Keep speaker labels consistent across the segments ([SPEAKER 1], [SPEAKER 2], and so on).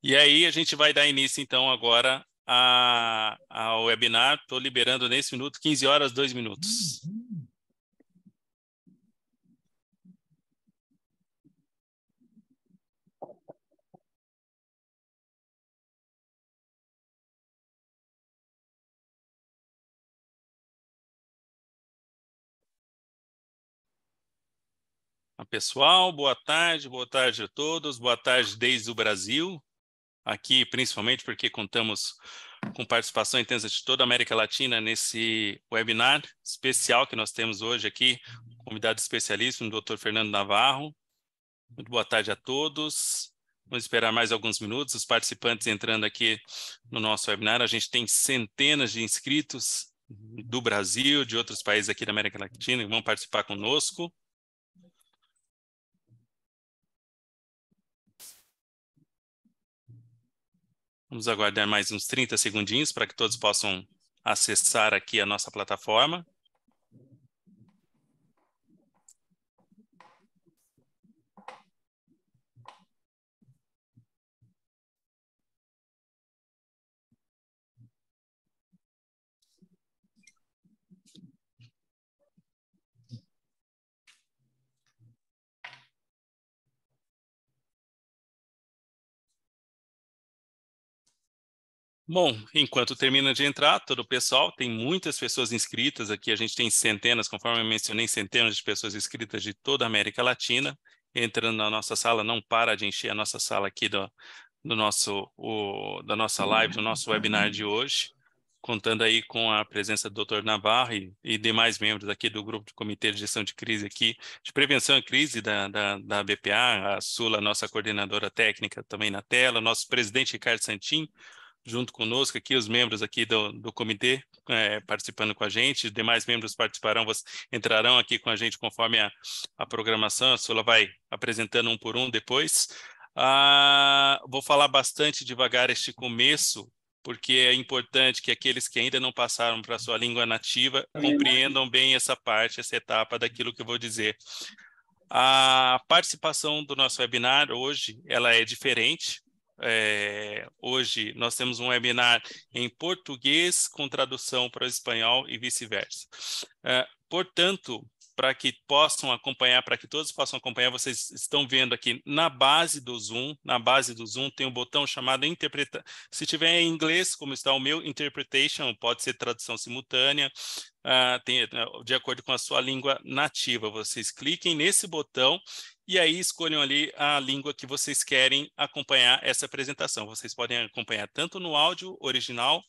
[SPEAKER 1] E aí a gente vai dar início, então, agora ao webinar. Estou liberando nesse minuto, 15 horas, 2 minutos. Pessoal, boa tarde a todos, boa tarde desde o Brasil, aqui principalmente porque contamos com participação intensa de toda a América Latina nesse webinar especial que nós temos hoje aqui, convidado especialíssimo, o Dr. Fernando Navarro. Muito boa tarde a todos. Vamos esperar mais alguns minutos, os participantes entrando aqui no nosso webinar. A gente tem centenas de inscritos do Brasil, de outros países aqui da América Latina que vão participar conosco. Vamos aguardar mais uns 30 segundinhos para que todos possam acessar aqui a nossa plataforma. Bom, enquanto termina de entrar, todo o pessoal, tem muitas pessoas inscritas aqui, a gente tem centenas, conforme eu mencionei, centenas de pessoas inscritas de toda a América Latina, entrando na nossa sala, não para de encher a nossa sala aqui da nossa live, do nosso webinar de hoje, contando aí com a presença do Dr. Navarro e demais membros aqui do grupo de Comitê de Gestão de Crise aqui, de Prevenção à Crise da BPA, a Sula, nossa coordenadora técnica também na tela, nosso presidente Ricardo Santin, junto conosco aqui, os membros aqui do comitê participando com a gente, os demais membros participarão, entrarão aqui com a gente conforme a programação, a Sula vai apresentando um por um depois. Vou falar bastante devagar este começo, porque é importante que aqueles que ainda não passaram para a sua língua nativa compreendam bem essa parte, essa etapa daquilo que eu vou dizer. A participação do nosso webinar hoje, ela é diferente. Hoje nós temos um webinar em português com tradução para o espanhol e vice-versa. Portanto, para que possam acompanhar, para que todos possam acompanhar, vocês estão vendo aqui na base do Zoom tem um botão chamado interpretar. Se tiver em inglês, como está o meu, interpretation, pode ser tradução simultânea, de acordo com a sua língua nativa. Vocês cliquem nesse botão e aí escolham ali a língua que vocês querem acompanhar essa apresentação. Vocês podem acompanhar tanto no áudio original,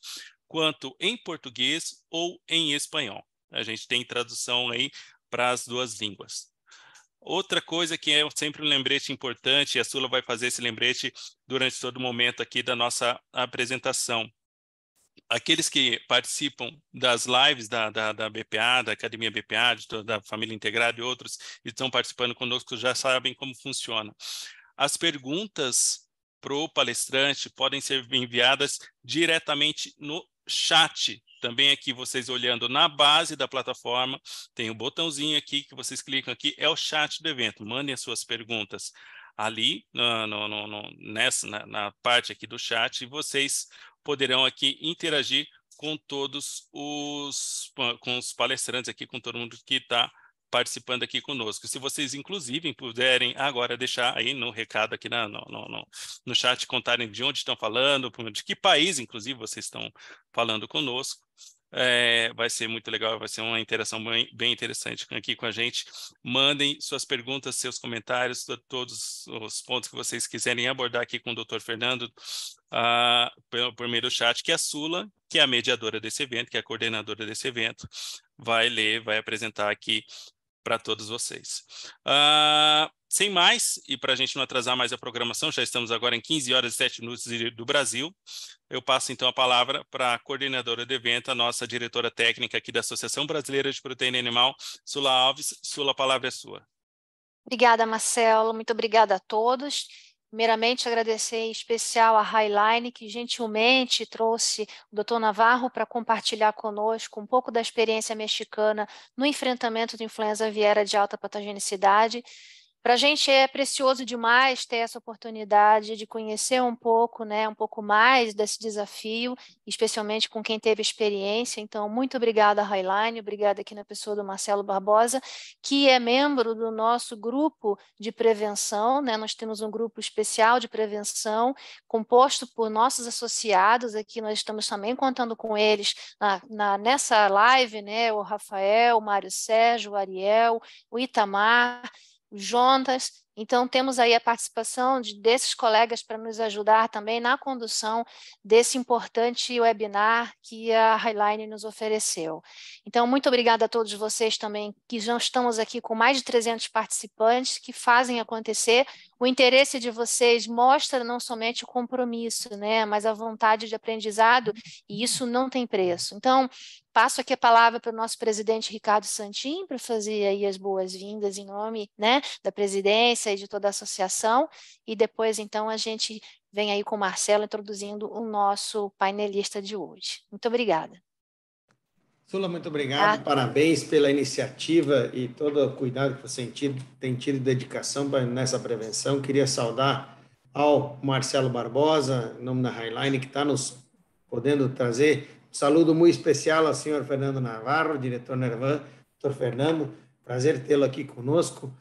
[SPEAKER 1] quanto em português ou em espanhol. A gente tem tradução aí para as duas línguas. Outra coisa que é sempre um lembrete importante, e a Sula vai fazer esse lembrete durante todo o momento aqui da nossa apresentação. Aqueles que participam das lives da BPA, da Academia BPA, da Família Integrada e outros, e estão participando conosco, já sabem como funciona. As perguntas para o palestrante podem ser enviadas diretamente no chat. Também aqui, vocês olhando na base da plataforma, tem um botãozinho aqui que vocês clicam aqui, é o chat do evento. Mandem as suas perguntas ali na parte aqui do chat e vocês poderão aqui interagir com todos com os palestrantes aqui, com todo mundo que está participando aqui conosco. Se vocês, inclusive, puderem agora deixar aí no recado aqui no chat, contarem de onde estão falando, de que país, inclusive, vocês estão falando conosco. Vai ser muito legal, vai ser uma interação bem interessante aqui com a gente. Mandem suas perguntas, seus comentários, todos os pontos que vocês quiserem abordar aqui com o Dr. Fernando, por meio do chat, que a Sula, que é a mediadora desse evento, que é a coordenadora desse evento, vai ler, vai apresentar aqui para todos vocês. Sem mais, e para a gente não atrasar mais a programação, já estamos agora em 15 horas e 7 minutos do Brasil, eu passo então a palavra para a coordenadora do evento, a nossa diretora técnica aqui da Associação Brasileira de Proteína Animal, Sula Alves. Sula, a palavra é sua.
[SPEAKER 2] Obrigada, Marcelo. Muito obrigada a todos. Primeiramente, agradecer em especial a Highline, que gentilmente trouxe o Dr. Navarro para compartilhar conosco um pouco da experiência mexicana no enfrentamento da influenza aviária de alta patogenicidade. Para a gente é precioso demais ter essa oportunidade de conhecer um pouco, né, um pouco mais desse desafio, especialmente com quem teve experiência. Então, muito obrigada, Highline, obrigada aqui na pessoa do Marcelo Barbosa, que é membro do nosso grupo de prevenção, né? Nós temos um grupo especial de prevenção, composto por nossos associados, aqui nós estamos também contando com eles nessa live, né? O Rafael, o Mário Sérgio, o Ariel, o Itamar, o Jonas. Então, temos aí a participação desses colegas para nos ajudar também na condução desse importante webinar que a Highline nos ofereceu. Então, muito obrigada a todos vocês também, que já estamos aqui com mais de 300 participantes que fazem acontecer. O interesse de vocês mostra não somente o compromisso, né, mas a vontade de aprendizado, e isso não tem preço. Então, passo aqui a palavra para o nosso presidente Ricardo Santin, para fazer aí as boas-vindas em nome, né, da presidência e de toda a associação, e depois, então, a gente vem aí com o Marcelo introduzindo o nosso painelista de hoje. Muito obrigada.
[SPEAKER 3] Sula, muito obrigado, parabéns pela iniciativa e todo o cuidado que você tem tido e dedicação nessa prevenção. Queria saudar ao Marcelo Barbosa, em nome da Highline, que está nos podendo trazer um saludo muito especial ao senhor Fernando Navarro, diretor Nervan. Doutor Fernando, prazer tê-lo aqui conosco,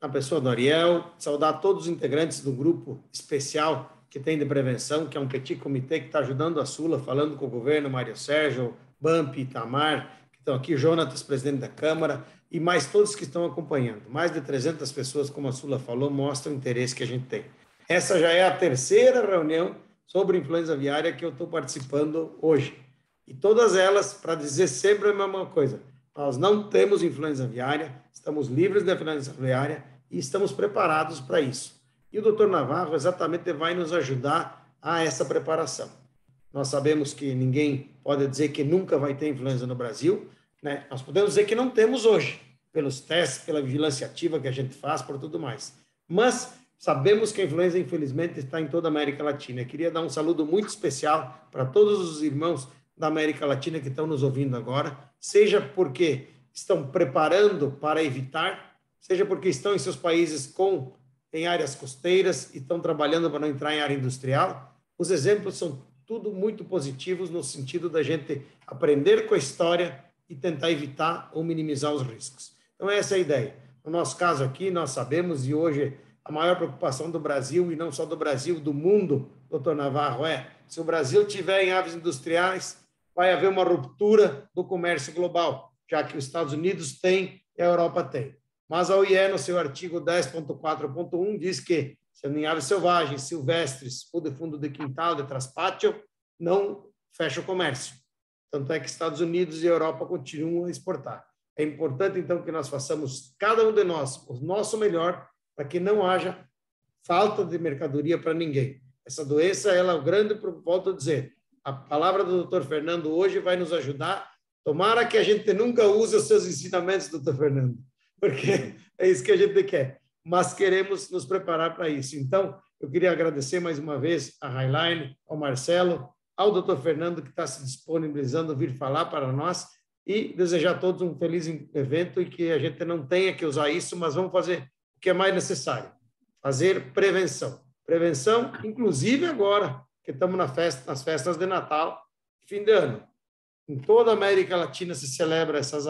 [SPEAKER 3] na pessoa do Ariel, saudar todos os integrantes do grupo especial que tem de prevenção, que é um petit comitê que está ajudando a Sula, falando com o governo, Mário Sérgio, Bamp, Itamar, que estão aqui, Jonatas, presidente da Câmara, e mais todos que estão acompanhando. Mais de 300 pessoas, como a Sula falou, mostram o interesse que a gente tem. Essa já é a terceira reunião sobre influenza aviária que eu estou participando hoje. E todas elas, para dizer sempre a mesma coisa, nós não temos influenza aviária, estamos livres da influenza aviária e estamos preparados para isso. E o doutor Navarro exatamente vai nos ajudar a essa preparação. Nós sabemos que ninguém pode dizer que nunca vai ter influenza no Brasil, né? Nós podemos dizer que não temos hoje, pelos testes, pela vigilância ativa que a gente faz, por tudo mais. Mas sabemos que a influenza, infelizmente, está em toda a América Latina. Eu queria dar um saludo muito especial para todos os irmãos da América Latina que estão nos ouvindo agora, seja porque estão preparando para evitar, seja porque estão em seus países em áreas costeiras e estão trabalhando para não entrar em área industrial. Os exemplos são tudo muito positivos no sentido da gente aprender com a história e tentar evitar ou minimizar os riscos. Então, essa é a ideia. No nosso caso aqui, nós sabemos, e hoje a maior preocupação do Brasil, e não só do Brasil, do mundo, doutor Navarro, se o Brasil tiver em aves industriais, vai haver uma ruptura do comércio global, já que os Estados Unidos têm e a Europa tem. Mas a OIE, no seu artigo 10.4.1, diz que, sendo em aves selvagens, silvestres ou de fundo de quintal, de traspátio, não fecha o comércio. Tanto é que Estados Unidos e Europa continuam a exportar. É importante, então, que nós façamos, cada um de nós, o nosso melhor, para que não haja falta de mercadoria para ninguém. Essa doença, ela é o grande, volto a dizer, a palavra do doutor Fernando hoje vai nos ajudar. Tomara que a gente nunca use os seus ensinamentos, doutor Fernando, porque é isso que a gente quer. Mas queremos nos preparar para isso. Então, eu queria agradecer mais uma vez a Highline, ao Marcelo, ao doutor Fernando, que está se disponibilizando a vir falar para nós, e desejar a todos um feliz evento e que a gente não tenha que usar isso, mas vamos fazer o que é mais necessário, fazer prevenção. Prevenção, inclusive agora, que estamos nas festas de Natal, fim de ano. Em toda a América Latina se celebra essas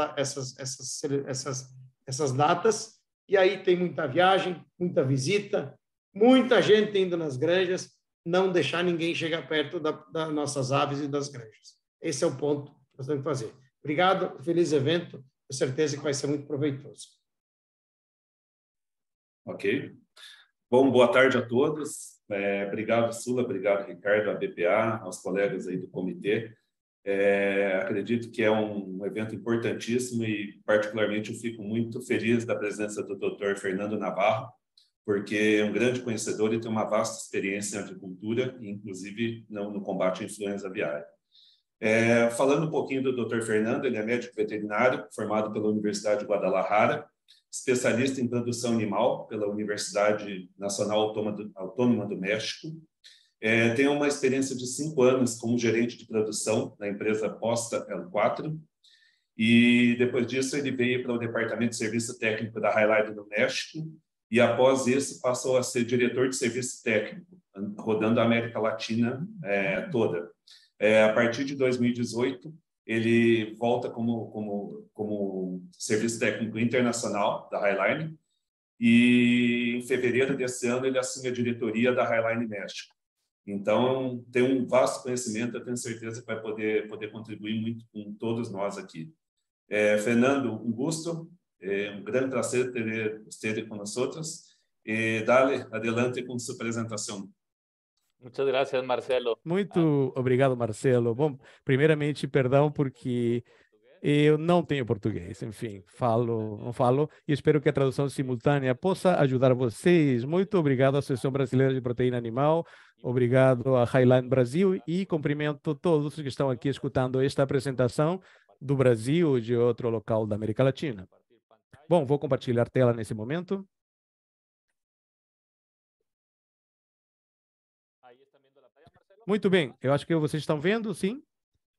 [SPEAKER 3] datas, e aí tem muita viagem, muita visita, muita gente indo nas granjas, não deixar ninguém chegar perto das nossas aves e das granjas. Esse é o ponto que nós temos que fazer. Obrigado, feliz evento, com certeza que vai ser muito proveitoso.
[SPEAKER 4] Ok. Bom, boa tarde a todos. Obrigado, Sula, obrigado, Ricardo, a BPA, aos colegas aí do comitê. Acredito que é um evento importantíssimo e, particularmente, eu fico muito feliz da presença do Dr. Fernando Navarro, porque é um grande conhecedor e tem uma vasta experiência em agricultura, inclusive no combate à influenza aviária. Falando um pouquinho do Dr. Fernando, ele é médico veterinário, formado pela Universidade de Guadalajara, especialista em produção animal pela Universidade Nacional Autônoma do México. Tem uma experiência de 5 anos como gerente de produção na empresa Posta L4, e depois disso ele veio para o Departamento de Serviço Técnico da Highline no México, e após isso passou a ser diretor de serviço técnico, rodando a América Latina toda. A partir de 2018, ele volta como serviço técnico internacional da Highline, e em fevereiro desse ano ele assume a diretoria da Highline México. Então, tem um vasto conhecimento, eu tenho certeza que vai poder contribuir muito com todos nós aqui. Fernando, um gusto, um grande prazer ter você com nós. Dale, adelante com sua apresentação.
[SPEAKER 5] Muchas gracias, Marcelo.
[SPEAKER 6] Muito obrigado, Marcelo. Bom, primeiramente, perdão porque eu não tenho português, enfim, não falo, e espero que a tradução simultânea possa ajudar vocês. Muito obrigado à Associação Brasileira de Proteína Animal, obrigado à Highline Brasil e cumprimento todos que estão aqui escutando esta apresentação do Brasil e de outro local da América Latina. Bom, vou compartilhar tela nesse momento. Muito bem, eu acho que vocês estão vendo, sim?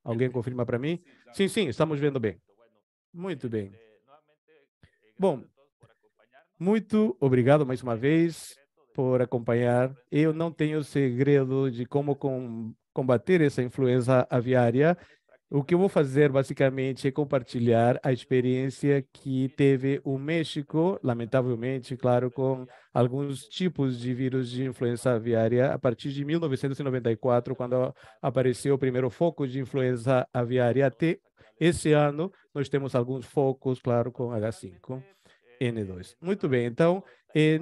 [SPEAKER 6] Alguém confirma para mim? Sim, sim, estamos vendo bem. Muito bem. Bom, muito obrigado mais uma vez por acompanhar. Eu não tenho segredo de como combater essa influenza aviária. O que eu vou fazer, basicamente, é compartilhar a experiência que teve o México, lamentavelmente, claro, com alguns tipos de vírus de influenza aviária, a partir de 1994, quando apareceu o primeiro foco de influenza aviária. Até esse ano, nós temos alguns focos, claro, com H5N2. Muito bem, então,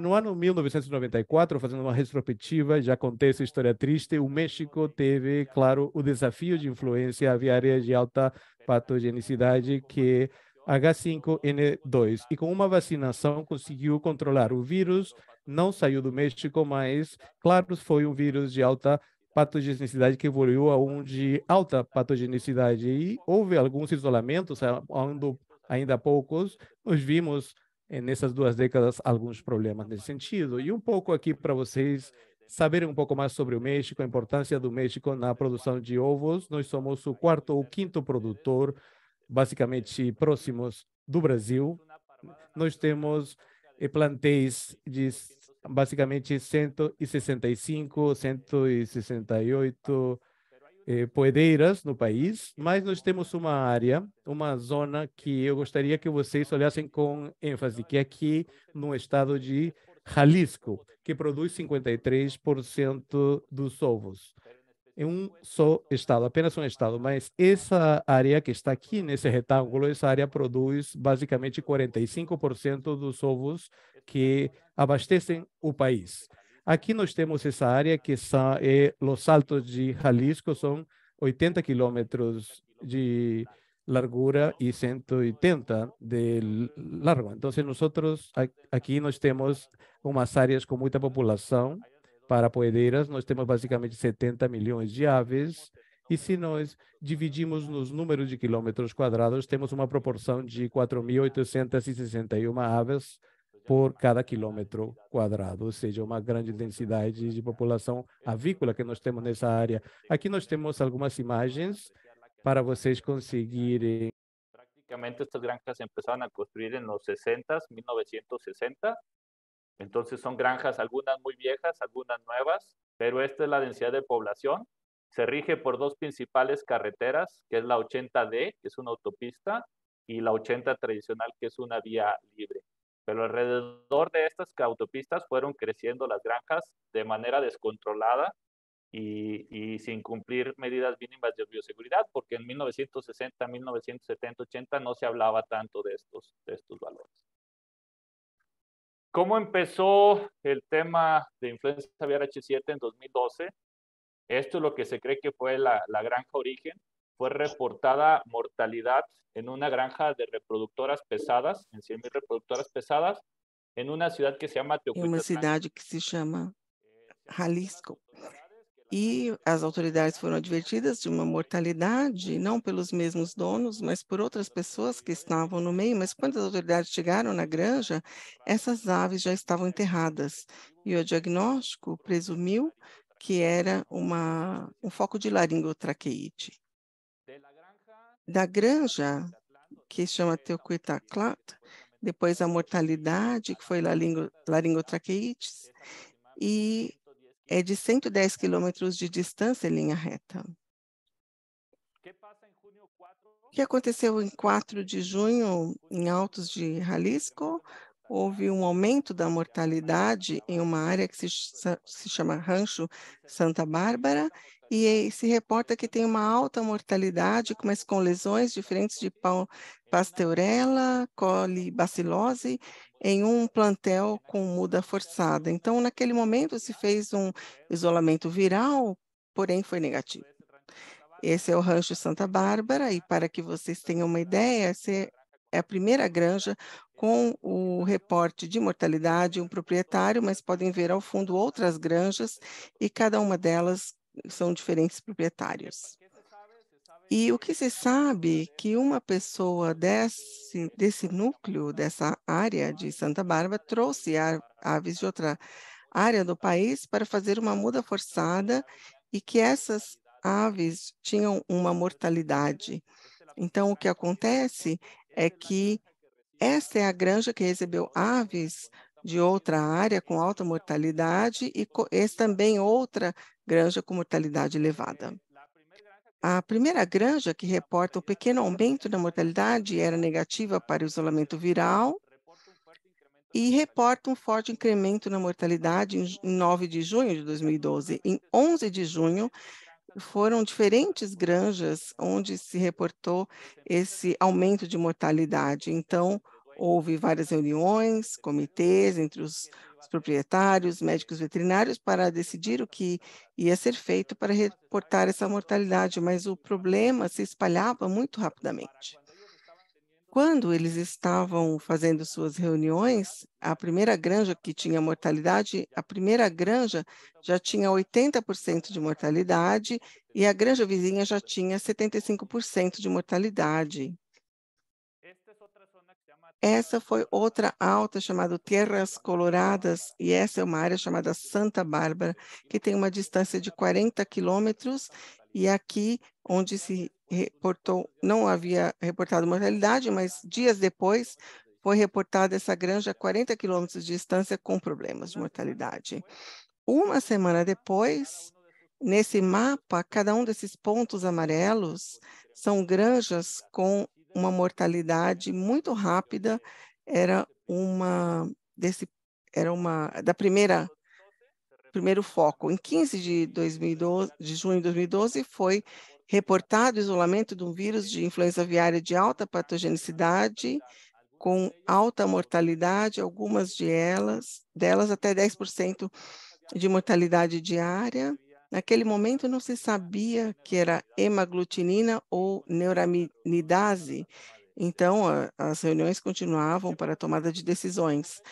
[SPEAKER 6] no ano 1994, fazendo uma retrospectiva, já contei essa história triste, o México teve, claro, o desafio de influência aviária de alta patogenicidade, que é H5N2, e com uma vacinação conseguiu controlar o vírus, não saiu do México, mas, claro, foi um vírus de alta patogenicidade que evoluiu a um de alta patogenicidade, e houve alguns isolamentos, ainda poucos, nós vimos nessas 2 décadas alguns problemas nesse sentido. E um pouco aqui para vocês saberem um pouco mais sobre o México, a importância do México na produção de ovos. Nós somos o 4º ou 5º produtor, basicamente próximos do Brasil. Nós temos plantéis de basicamente 165, 168 poedeiras no país, mas nós temos uma área, uma zona que eu gostaria que vocês olhassem com ênfase, que é aqui no estado de Jalisco, que produz 53% dos ovos. É um só estado, apenas um estado, mas essa área que está aqui nesse retângulo, essa área produz basicamente 45% dos ovos que abastecem o país. Aqui nós temos essa área que são Los Altos de Jalisco, são 80 quilômetros de largura e 180 de largo. Então, aqui nós temos umas áreas com muita população para poedeiras. Nós temos basicamente 70 milhões de aves. E se nós dividimos nos números de quilômetros quadrados, temos uma proporção de 4.861 aves por cada quilômetro quadrado, ou seja, uma grande densidade de população avícola que nós temos nessa área. Aqui nós temos algumas imagens para vocês conseguirem.
[SPEAKER 5] Prácticamente estas granjas empezaron a construir en los 60, 1960. Entonces son granjas, algunas muy viejas, algunas nuevas, pero esta es la densidad de población. Se rige por 2 principales carreteras, que es la 80D, que es una autopista, y la 80 tradicional, que es una vía libre. Pero alrededor de estas autopistas fueron creciendo las granjas de manera descontrolada y sin cumplir medidas mínimas de bioseguridad, porque en 1960, 1970, 80 no se hablaba tanto de estos valores. ¿Cómo empezó el tema de influenza aviar H7 en 2012? Esto es lo que se cree que fue la granja origen. Fue reportada mortalidad en una granja de reproductoras pesadas, en 100,000 reproductoras pesadas, en una ciudad que se llama Teocuitlán.
[SPEAKER 7] Em uma cidade que se chama Jalisco. E as autoridades foram advertidas de uma mortalidade, não pelos mesmos donos, mas por outras pessoas que estavam no meio. Mas quando as autoridades chegaram na granja, essas aves já estavam enterradas. E o diagnóstico presumiu que era um foco de laringotraqueite. Da granja, que se chama Teocuitlán, depois a mortalidade, que foi laringotraqueites, e é de 110 quilômetros de distância em linha reta. O que aconteceu em 4 de junho, em Altos de Jalisco? Houve um aumento da mortalidade em uma área que se chama Rancho Santa Bárbara, e se reporta que tem uma alta mortalidade, mas com lesões diferentes de Pasteurella, colibacilose, em um plantel com muda forçada. Então, naquele momento, se fez um isolamento viral, porém foi negativo. Esse é o Rancho Santa Bárbara, e para que vocês tenham uma ideia, essa é a primeira granja com o reporte de mortalidade, um proprietário, mas podem ver ao fundo outras granjas, e cada uma delas são diferentes proprietários. E o que se sabe que uma pessoa desse núcleo, dessa área de Santa Bárbara, trouxe aves de outra área do país para fazer uma muda forçada, e que essas aves tinham uma mortalidade. Então, o que acontece é que esta é a granja que recebeu aves de outra área com alta mortalidade, e esse também outra granja com mortalidade elevada. A primeira granja, que reporta um pequeno aumento da mortalidade, era negativa para o isolamento viral, e reporta um forte incremento na mortalidade em 9 de junho de 2012. Em 11 de junho, foram diferentes granjas onde se reportou esse aumento de mortalidade. Então, houve várias reuniões, comitês entre os proprietários, médicos veterinários, para decidir o que ia ser feito para reportar essa mortalidade, mas o problema se espalhava muito rapidamente. Quando eles estavam fazendo suas reuniões, a primeira granja que tinha mortalidade, a primeira granja já tinha 80% de mortalidade, e a granja vizinha já tinha 75% de mortalidade. Essa foi outra alta chamada Tierras Coloradas, e essa é uma área chamada Santa Bárbara, que tem uma distância de 40 quilômetros, e aqui onde se reportou, não havia reportado mortalidade, mas dias depois foi reportada essa granja a 40 quilômetros de distância com problemas de mortalidade. Uma semana depois, nesse mapa, cada um desses pontos amarelos são granjas com uma mortalidade muito rápida. Era uma da primeiro foco. Em 15 de junho de 2012, foi reportado o isolamento de um vírus de influenza aviária de alta patogenicidade, com alta mortalidade, algumas delas até 10% de mortalidade diária. Naquele momento não se sabia que era hemaglutinina ou neuraminidase, então as reuniões continuavam para a tomada de decisões.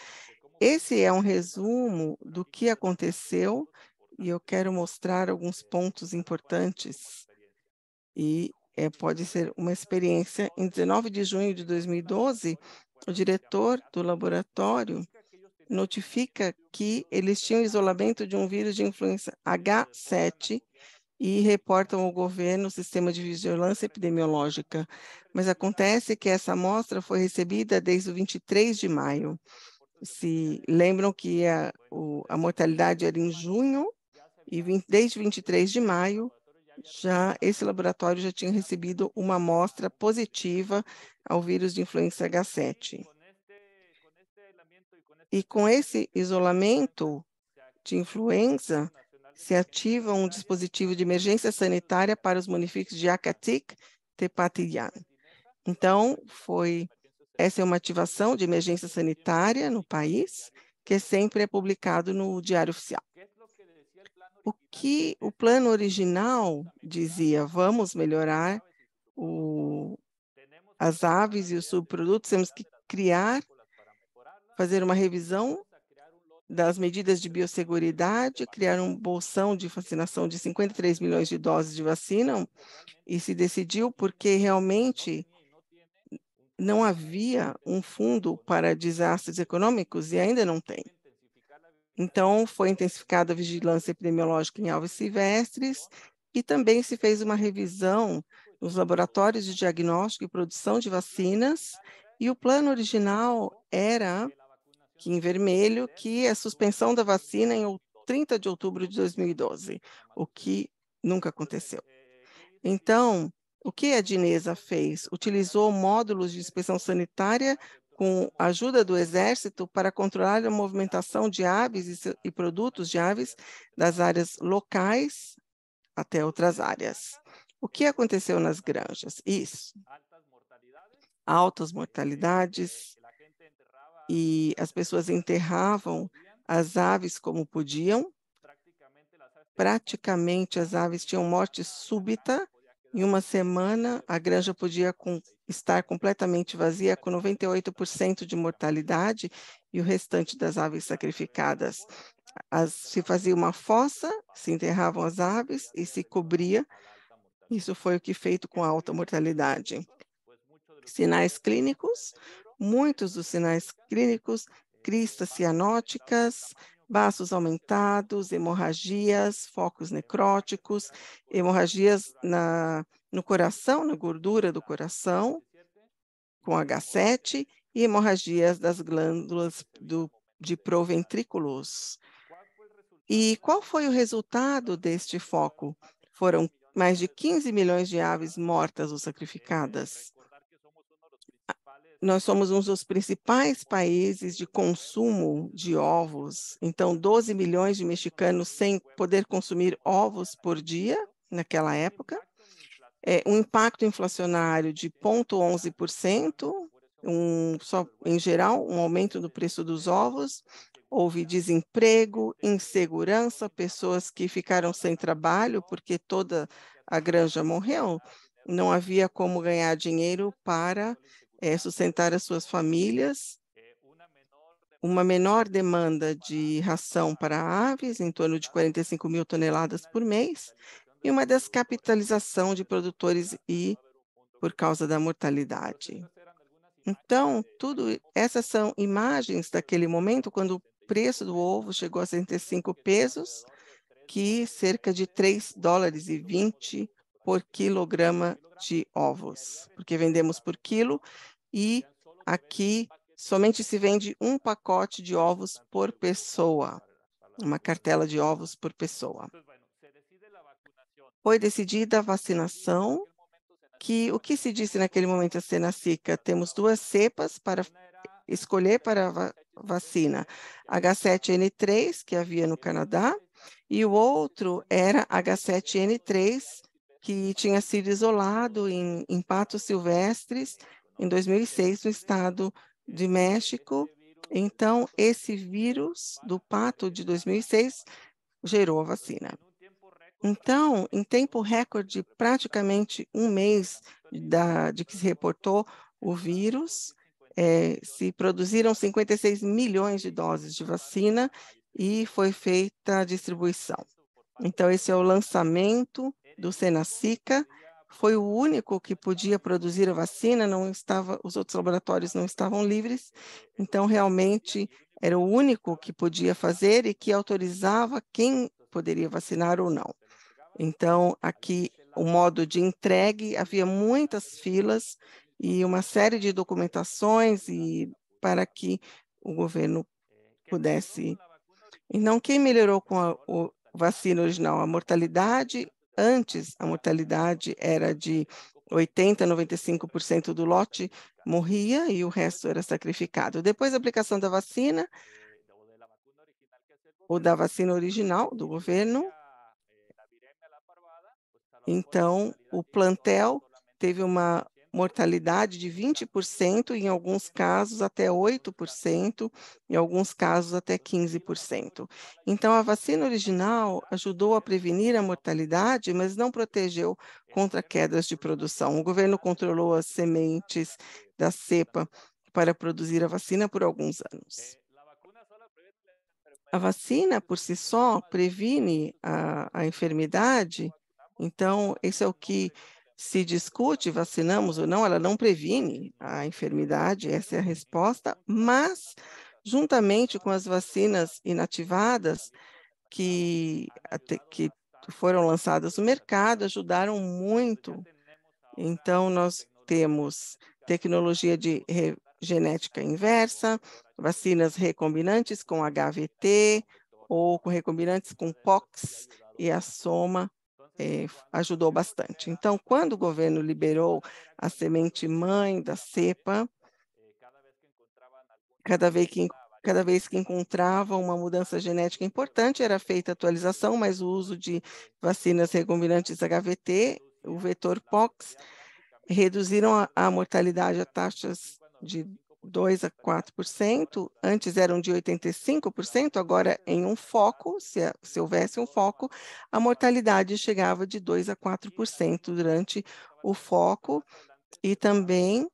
[SPEAKER 7] Esse é um resumo do que aconteceu, e eu quero mostrar alguns pontos importantes, e pode ser uma experiência. Em 19 de junho de 2012, o diretor do laboratório notifica que eles tinham isolamento de um vírus de influenza H7 e reportam ao governo o sistema de vigilância epidemiológica. Mas acontece que essa amostra foi recebida desde o 23 de maio. Se lembram que a mortalidade era em junho, e desde 23 de maio, esse laboratório já tinha recebido uma amostra positiva ao vírus de influenza H7. E com esse isolamento de influenza, se ativa um dispositivo de emergência sanitária para os municípios de Acatic, Tepatitlán. Então, essa é uma ativação de emergência sanitária no país, que sempre é publicado no Diário Oficial. O que o plano original dizia: vamos melhorar as aves e os subprodutos, temos que fazer uma revisão das medidas de biosseguridade, criar um bolsão de vacinação de 53 milhões de doses de vacina, e se decidiu porque realmente não havia um fundo para desastres econômicos, e ainda não tem. Então, foi intensificada a vigilância epidemiológica em aves silvestres, e também se fez uma revisão nos laboratórios de diagnóstico e produção de vacinas, E o plano original era, que em vermelho, que a suspensão da vacina em 30 de outubro de 2012, o que nunca aconteceu. Então, o que a Dinesa fez? Utilizou módulos de inspeção sanitária com a ajuda do Exército para controlar a movimentação de aves e produtos de aves das áreas locais até outras áreas. O que aconteceu nas granjas? Isso. Altas mortalidades, e as pessoas enterravam as aves como podiam. Praticamente as aves tinham morte súbita. Em uma semana, a granja podia estar completamente vazia, com 98% de mortalidade, e o restante das aves sacrificadas. Se fazia uma fossa, se enterravam as aves e se cobria. Isso foi o que feito com a alta mortalidade. Sinais clínicos, muitos dos sinais clínicos, cristas cianóticas, baços aumentados, hemorragias, focos necróticos, hemorragias no coração, na gordura do coração, com H7, e hemorragias das glândulas de proventrículos. E qual foi o resultado deste foco? Foram mais de 15 milhões de aves mortas ou sacrificadas. Nós somos um dos principais países de consumo de ovos, então 12 milhões de mexicanos sem poder consumir ovos por dia naquela época. Um impacto inflacionário de 0,11%, em geral, um aumento do preço dos ovos. Houve desemprego, insegurança, pessoas que ficaram sem trabalho porque toda a granja morreu. Não havia como ganhar dinheiro para sustentar as suas famílias. Uma menor demanda de ração para aves, em torno de 45 mil toneladas por mês, e uma descapitalização de produtores por causa da mortalidade. Então, essas são imagens daquele momento, quando o preço do ovo chegou a 65 pesos, que cerca de 3,20 dólares por quilograma de ovos, porque vendemos por quilo, e aqui somente se vende um pacote de ovos por pessoa, uma cartela de ovos por pessoa. Foi decidida a vacinação, o que se disse naquele momento a Senacica? Temos duas cepas para escolher para a vacina, H7N3, que havia no Canadá, e o outro era H7N3, que tinha sido isolado em patos silvestres em 2006 no estado de México. Então, esse vírus do pato de 2006 gerou a vacina. Então, em tempo recorde, praticamente um mês de que se reportou o vírus, se produziram 56 milhões de doses de vacina e foi feita a distribuição. Então, esse é o lançamento do Senacica. Foi o único que podia produzir a vacina, os outros laboratórios não estavam livres, então realmente era o único que podia fazer e que autorizava quem poderia vacinar ou não. Então, aqui, o modo de entregue, havia muitas filas e uma série de documentações para que o governo pudesse. Então, quem melhorou com a vacina original? A mortalidade, antes a mortalidade era de 80% a 95% do lote morria e o resto era sacrificado. Depois da aplicação da vacina, ou da vacina original do governo, então o plantel teve uma mortalidade de 20%, em alguns casos até 8%, em alguns casos até 15%. Então, a vacina original ajudou a prevenir a mortalidade, mas não protegeu contra quedas de produção. O governo controlou as sementes da cepa para produzir a vacina por alguns anos. A vacina, por si só, previne a enfermidade. Então, isso é o que se discute, vacinamos ou não, ela não previne a enfermidade, essa é a resposta, mas, juntamente com as vacinas inativadas que foram lançadas no mercado, ajudaram muito. Então, nós temos tecnologia de genética inversa, vacinas recombinantes com HVT ou com recombinantes com POX, e a soma ajudou bastante. Então, quando o governo liberou a semente mãe da cepa, cada vez que encontrava uma mudança genética importante, era feita atualização, mas o uso de vacinas recombinantes HVT, o vetor POX, reduziram a mortalidade a taxas de 2 a 4%, antes eram de 85%, agora em um foco, se houvesse um foco, a mortalidade chegava de 2 a 4% durante o foco, e também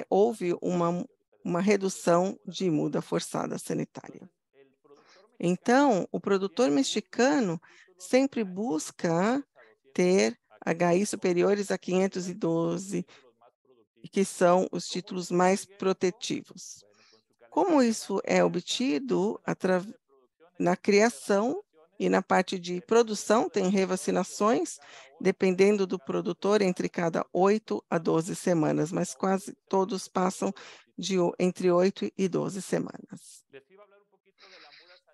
[SPEAKER 7] houve uma redução de muda forçada sanitária. Então, o produtor mexicano sempre busca ter HI superiores a 512, que são os títulos mais protetivos. Como isso é obtido na criação e na parte de produção, tem revacinações, dependendo do produtor, entre cada 8 a 12 semanas, mas quase todos passam entre 8 e 12 semanas.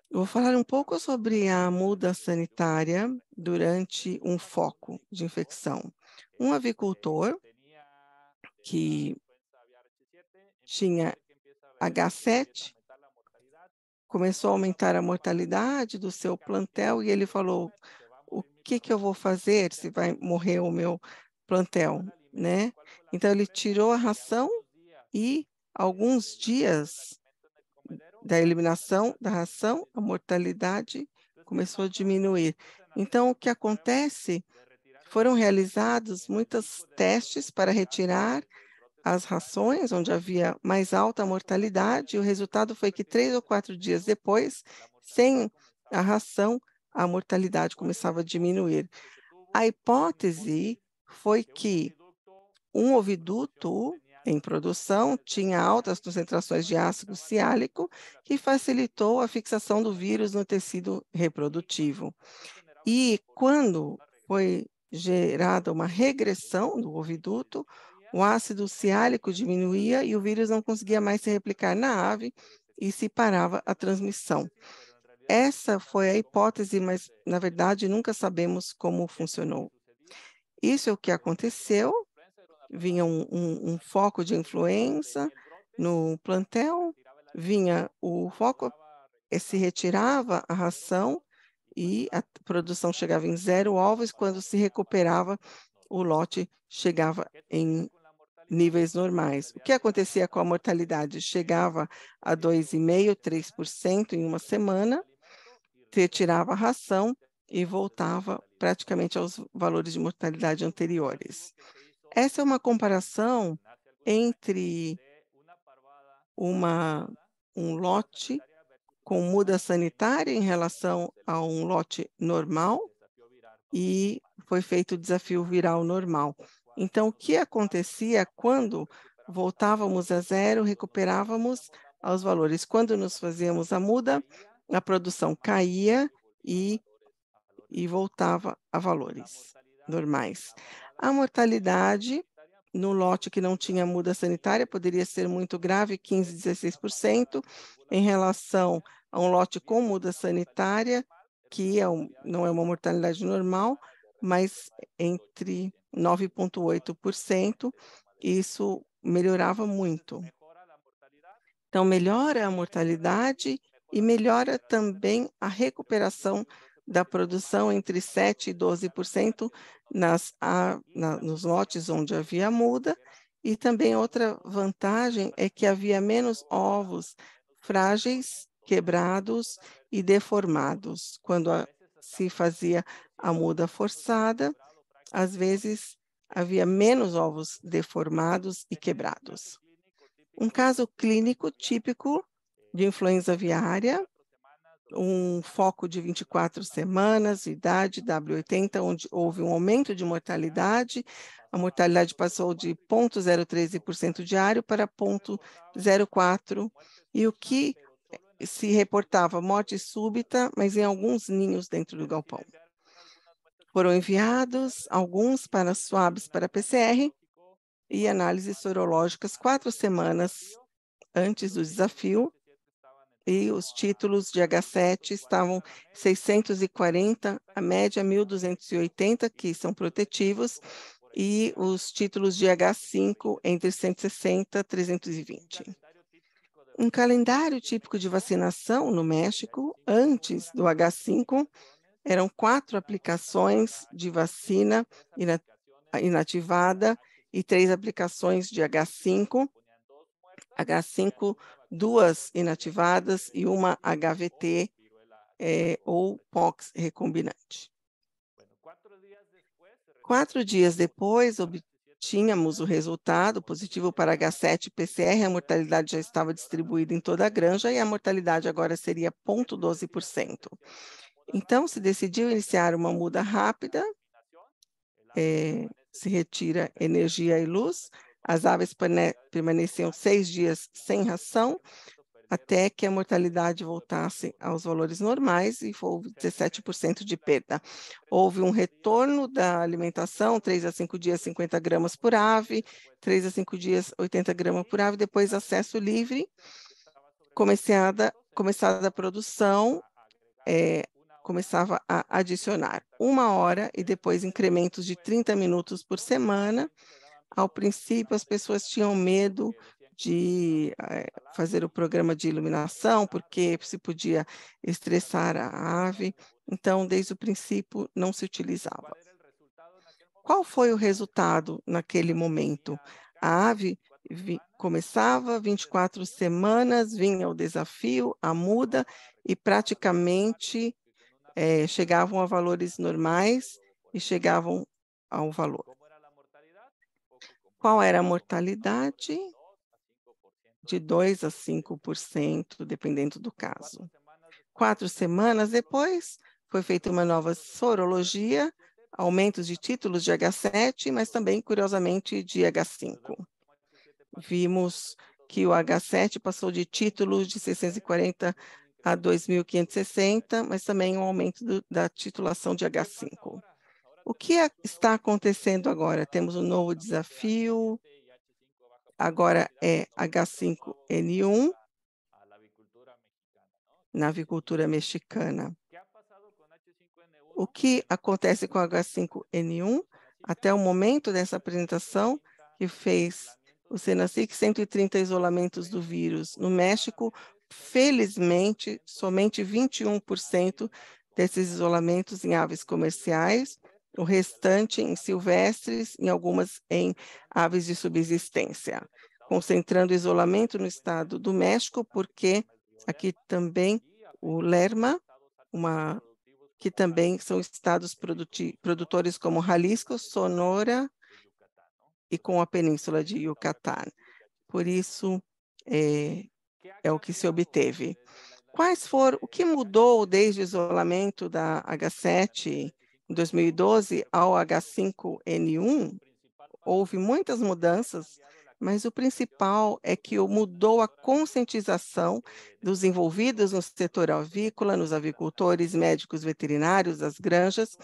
[SPEAKER 7] Eu vou falar um pouco sobre a muda sanitária durante um foco de infecção. Um avicultor que tinha H7 começou a aumentar a mortalidade do seu plantel e ele falou: o que eu vou fazer se vai morrer o meu plantel, né? Então ele tirou a ração e alguns dias da eliminação da ração, a mortalidade começou a diminuir. Então, o que acontece? Foram realizados muitos testes para retirar as rações, onde havia mais alta mortalidade, e o resultado foi que 3 ou 4 dias depois, sem a ração, a mortalidade começava a diminuir. A hipótese foi que um oviduto em produção tinha altas concentrações de ácido ciálico, que facilitou a fixação do vírus no tecido reprodutivo. E quando foi gerada uma regressão do oviduto, o ácido ciálico diminuía e o vírus não conseguia mais se replicar na ave e se parava a transmissão. Essa foi a hipótese, mas, na verdade, nunca sabemos como funcionou. Isso é o que aconteceu. Vinha um foco de influenza no plantel, vinha o foco, se retirava a ração e a produção chegava em 0 ovos. Quando se recuperava, o lote chegava em níveis normais. O que acontecia com a mortalidade? Chegava a 2,5%, 3% em uma semana, retirava a ração e voltava praticamente aos valores de mortalidade anteriores. Essa é uma comparação entre um lote com muda sanitária em relação a um lote normal, e foi feito o desafio viral normal. Então, o que acontecia quando voltávamos a 0, recuperávamos aos valores? Quando nos fazíamos a muda, a produção caía e voltava a valores normais. A mortalidade no lote que não tinha muda sanitária poderia ser muito grave, 15%, 16%, em relação a um lote com muda sanitária, que não é uma mortalidade normal, mas entre 9,8%, isso melhorava muito. Então, melhora a mortalidade e melhora também a recuperação da produção entre 7% e 12% nos lotes onde havia muda, e também outra vantagem é que havia menos ovos frágeis, quebrados e deformados. Quando se fazia a muda forçada, às vezes havia menos ovos deformados e quebrados. Um caso clínico típico de influenza aviária, um foco de 24 semanas, idade W80, onde houve um aumento de mortalidade. A mortalidade passou de 0,013% diário para 0,04%, e o que se reportava morte súbita, mas em alguns ninhos dentro do galpão. Foram enviados alguns para swabs para PCR e análises sorológicas 4 semanas antes do desafio, e os títulos de H7 estavam 640, a média 1.280, que são protetivos, e os títulos de H5 entre 160 e 320. Um calendário típico de vacinação no México, antes do H5, eram 4 aplicações de vacina inativada e 3 aplicações de H5, 2 inativadas e uma HVT ou POX recombinante. 4 dias depois, obtínhamos o resultado positivo para H7 PCR, a mortalidade já estava distribuída em toda a granja e a mortalidade agora seria 0,12%. Então, se decidiu iniciar uma muda rápida, se retira energia e luz, as aves permaneciam 6 dias sem ração, até que a mortalidade voltasse aos valores normais e houve 17% de perda. Houve um retorno da alimentação, 3 a 5 dias 50 gramas por ave, 3 a 5 dias 80 gramas por ave, depois acesso livre, começada a produção, começava a adicionar 1 hora e depois incrementos de 30 minutos por semana. Ao princípio, as pessoas tinham medo de fazer o programa de iluminação, porque se podia estressar a ave. Então, desde o princípio, não se utilizava. Qual foi o resultado naquele momento? A ave começava 24 semanas, vinha o desafio, a muda, e praticamente chegavam a valores normais e chegavam ao valor. Qual era a mortalidade? De 2 a 5%, dependendo do caso. 4 semanas depois, foi feita uma nova sorologia, aumentos de títulos de H7, mas também, curiosamente, de H5. Vimos que o H7 passou de títulos de 640 a 2.560, mas também um aumento da titulação de H5. O que está acontecendo agora? Temos um novo desafio, agora é H5N1 na avicultura mexicana. O que acontece com H5N1 até o momento dessa apresentação, que fez o Senacic 130 isolamentos do vírus no México? Felizmente, somente 21% desses isolamentos em aves comerciais, o restante em silvestres, em algumas em aves de subsistência, concentrando isolamento no estado do México, porque aqui também o Lerma, que também são estados produtores como Jalisco, Sonora e com a península de Yucatán. Por isso, é o que se obteve. O que mudou desde o isolamento da H7 em 2012 ao H5N1? Houve muitas mudanças, mas o principal é que mudou a conscientização dos envolvidos no setor avícola, nos avicultores, médicos veterinários, das granjas.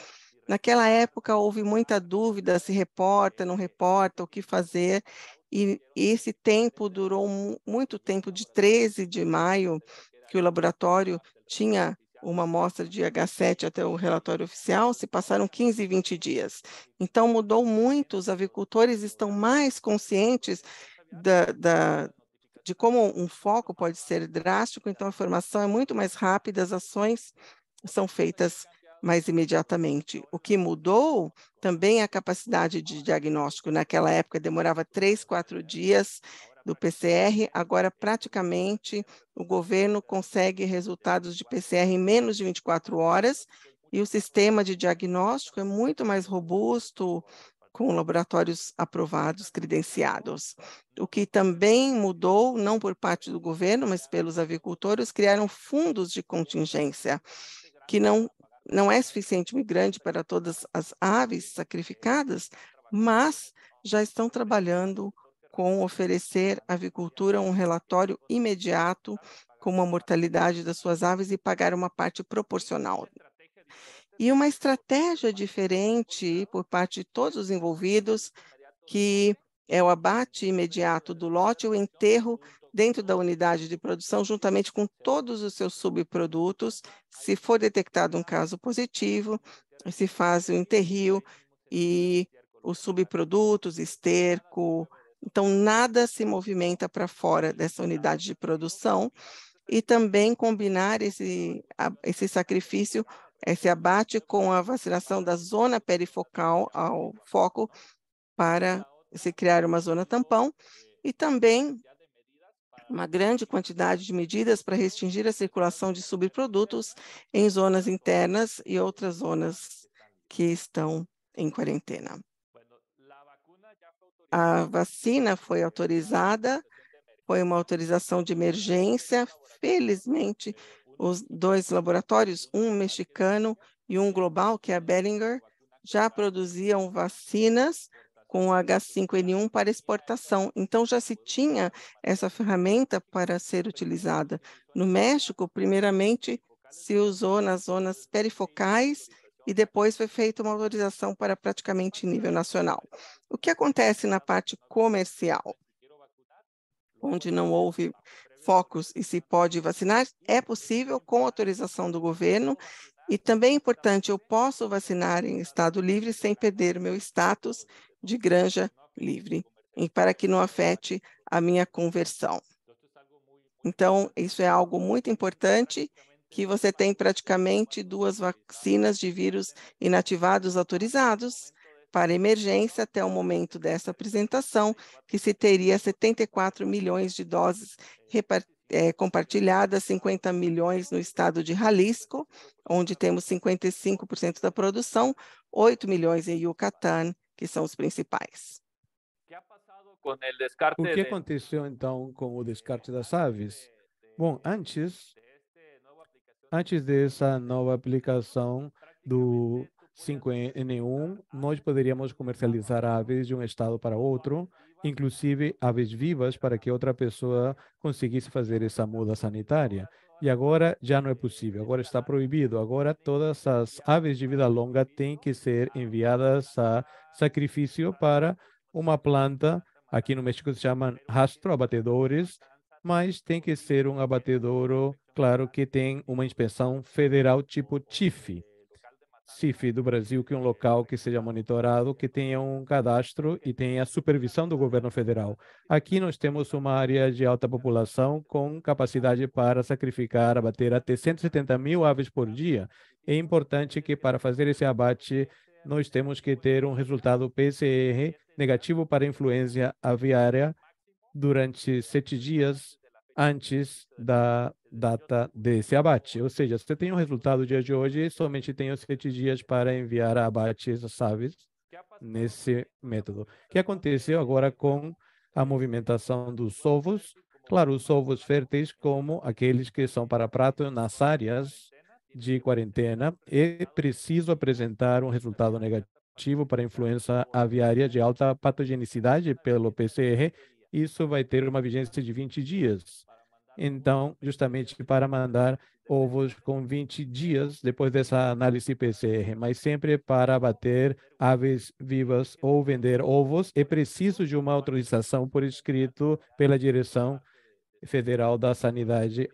[SPEAKER 7] Naquela época houve muita dúvida se reporta, não reporta, o que fazer, e esse tempo durou muito tempo, de 13 de maio, que o laboratório tinha uma amostra de H7 até o relatório oficial, se passaram 15, 20 dias. Então, mudou muito, os avicultores estão mais conscientes de como um foco pode ser drástico, então a informação é muito mais rápida, as ações são feitas mais imediatamente. O que mudou também é a capacidade de diagnóstico. Naquela época demorava 3, 4 dias do PCR, agora praticamente o governo consegue resultados de PCR em menos de 24 horas e o sistema de diagnóstico é muito mais robusto, com laboratórios aprovados, credenciados. O que também mudou, não por parte do governo, mas pelos avicultores, criaram fundos de contingência, que não é suficientemente grande para todas as aves sacrificadas, mas já estão trabalhando com oferecer à avicultura um relatório imediato com a mortalidade das suas aves e pagar uma parte proporcional. E uma estratégia diferente por parte de todos os envolvidos, que é o abate imediato do lote e o enterro dentro da unidade de produção, juntamente com todos os seus subprodutos. Se for detectado um caso positivo, se faz o enterrio e os subprodutos, esterco. Então, nada se movimenta para fora dessa unidade de produção. E também combinar esse sacrifício, esse abate com a vacinação da zona perifocal ao foco para se criar uma zona tampão, e também uma grande quantidade de medidas para restringir a circulação de subprodutos em zonas internas e outras zonas que estão em quarentena. A vacina foi autorizada, foi uma autorização de emergência. Felizmente, os 2 laboratórios, um mexicano e um global, que é a Boehringer, já produziam vacinas com H5N1 para exportação. Então, já se tinha essa ferramenta para ser utilizada. No México, primeiramente, se usou nas zonas perifocais e depois foi feita uma autorização para praticamente nível nacional. O que acontece na parte comercial, onde não houve focos e se pode vacinar? É possível com autorização do governo. E também é importante, eu posso vacinar em estado livre sem perder o meu status de granja livre, e para que não afete a minha conversão. Então, isso é algo muito importante, que você tem praticamente 2 vacinas de vírus inativados autorizados para emergência até o momento dessa apresentação, que se teria 74 milhões de doses compartilhadas, 50 milhões no estado de Jalisco, onde temos 55% da produção, 8 milhões em Yucatán, que são os principais.
[SPEAKER 6] O que aconteceu, então, com o descarte das aves? Bom, antes dessa nova aplicação do 5N1, nós poderíamos comercializar aves de um estado para outro, inclusive aves vivas, para que outra pessoa conseguisse fazer essa muda sanitária. E agora já não é possível, agora está proibido. Agora todas as aves de vida longa têm que ser enviadas a sacrifício para uma planta, aqui no México se chamam rastro-abatedores, mas tem que ser um abatedouro, claro, que tem uma inspeção federal tipo CIF do Brasil, que é um local que seja monitorado, que tenha um cadastro e tenha a supervisão do governo federal. Aqui nós temos uma área de alta população com capacidade para sacrificar, abater até 170 mil aves por dia. É importante que para fazer esse abate, nós temos que ter um resultado PCR negativo para influenza aviária durante 7 dias antes da data desse abate. Ou seja, se você tem um resultado no dia de hoje, somente tenho 7 dias para enviar a abate essas aves nesse método. O que aconteceu agora com a movimentação dos ovos? Claro, os ovos férteis, como aqueles que são para prato nas áreas de quarentena, é preciso apresentar um resultado negativo para influenza aviária de alta patogenicidade pelo PCR. Isso vai ter uma vigência de 20 dias. Então, justamente para mandar ovos com 20 dias depois dessa análise PCR, mas sempre para abater aves vivas ou vender ovos, é preciso de uma autorização por escrito pela Direção Federal da Sanidade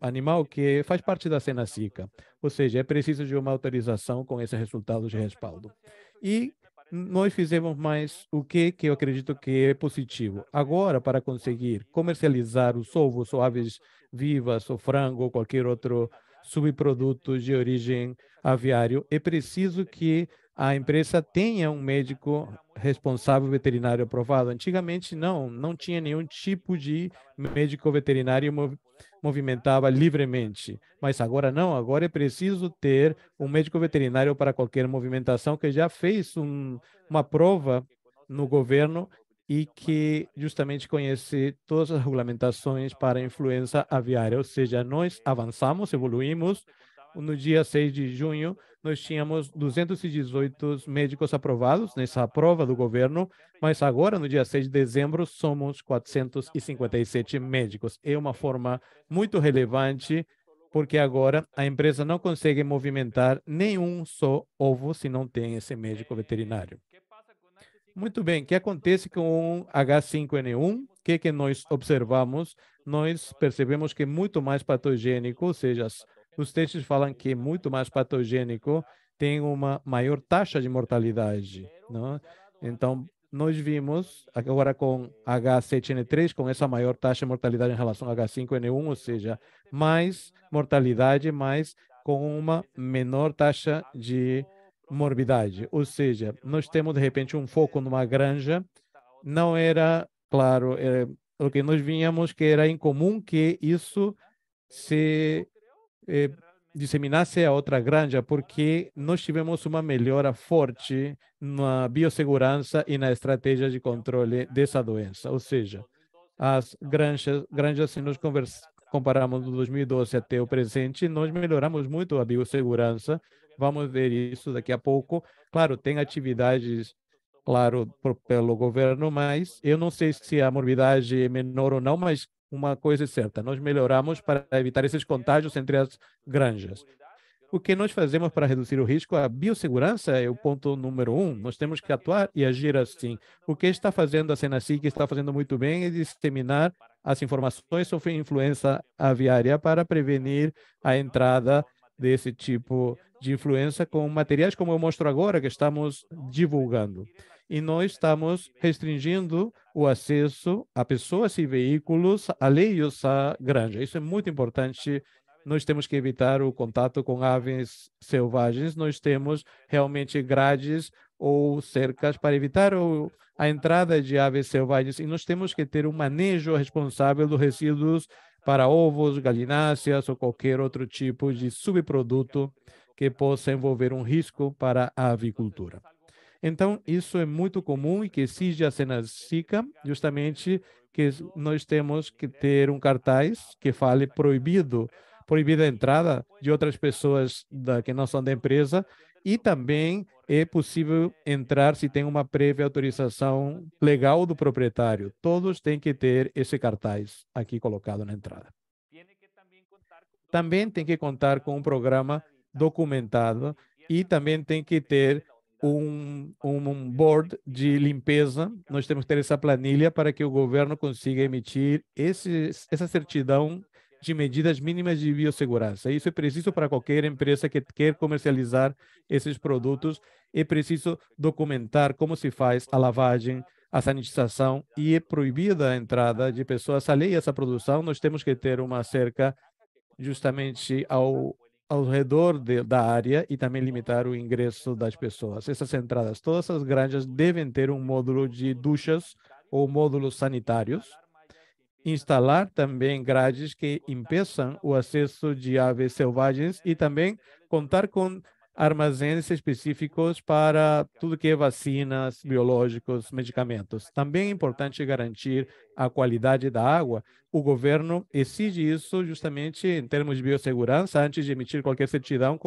[SPEAKER 6] Animal, que faz parte da Senacica. Ou seja, é preciso de uma autorização com esse resultado de respaldo. E nós fizemos mais o que eu acredito que é positivo. Agora, para conseguir comercializar os ovos ou aves vivas, ou frango, ou qualquer outro subproduto de origem aviário, é preciso que a empresa tenha um médico responsável veterinário aprovado. Antigamente, não tinha nenhum tipo de médico veterinário movimentava livremente, mas agora não, agora é preciso ter um médico veterinário para qualquer movimentação que já fez uma prova no governo e que justamente conhece todas as regulamentações para a influenza aviária, ou seja, nós avançamos, evoluímos. No dia 6 de junho, nós tínhamos 218 médicos aprovados nessa prova do governo, mas agora, no dia 6 de dezembro, somos 457 médicos. É uma forma muito relevante, porque agora a empresa não consegue movimentar nenhum só ovo se não tem esse médico veterinário. Muito bem, o que acontece com o H5N1? que nós observamos? Nós percebemos que é muito mais patogênico, ou seja, os testes falam que é muito mais patogênico, tem uma maior taxa de mortalidade, não? Então, nós vimos agora com H7N3, com essa maior taxa de mortalidade em relação a H5N1, ou seja, mais mortalidade, mas com uma menor taxa de morbidade. Ou seja, nós temos, de repente, um foco numa granja, não era, claro, o que nós vínhamos que era incomum que isso se disseminasse a outra granja, porque nós tivemos uma melhora forte na biossegurança e na estratégia de controle dessa doença. Ou seja, as granjas se nós compararmos do 2012 até o presente, nós melhoramos muito a biossegurança. Vamos ver isso daqui a pouco. Claro, tem atividades, claro, pelo governo, mas eu não sei se a morbidade é menor ou não, mas uma coisa é certa, nós melhoramos para evitar esses contágios entre as granjas. O que nós fazemos para reduzir o risco? A biossegurança é o ponto número 1. Nós temos que atuar e agir assim. O que está fazendo a Senacic, que está fazendo muito bem, é disseminar as informações sobre influenza aviária para prevenir a entrada desse tipo de influenza com materiais como eu mostro agora, que estamos divulgando. E nós estamos restringindo o acesso a pessoas e veículos alheios à granja. Isso é muito importante. Nós temos que evitar o contato com aves selvagens. Nós temos realmente grades ou cercas para evitar a entrada de aves selvagens. E nós temos que ter um manejo responsável dos resíduos para ovos, galináceas ou qualquer outro tipo de subproduto que possa envolver um risco para a avicultura. Então, isso é muito comum e que exige a Senacic, justamente que nós temos que ter um cartaz que fale proibida a entrada de outras pessoas que não são da empresa, e também é possível entrar se tem uma prévia autorização legal do proprietário. Todos têm que ter esse cartaz aqui colocado na entrada. Também tem que contar com um programa documentado e também tem que ter um board de limpeza. Nós temos que ter essa planilha para que o governo consiga emitir essa certidão de medidas mínimas de biossegurança. Isso é preciso para qualquer empresa que quer comercializar esses produtos. É preciso documentar como se faz a lavagem, a sanitização, e é proibida a entrada de pessoas alheias à produção. Nós temos que ter uma cerca justamente ao redor da área e também limitar o ingresso das pessoas. Essas entradas, todas as granjas devem ter um módulo de duchas ou módulos sanitários. Instalar também grades que impeçam o acesso de aves selvagens e também contar com armazéns específicos para tudo que é vacinas, biológicos, medicamentos. Também é importante garantir a qualidade da água. O governo exige isso justamente em termos de biossegurança. Antes de emitir qualquer certidão,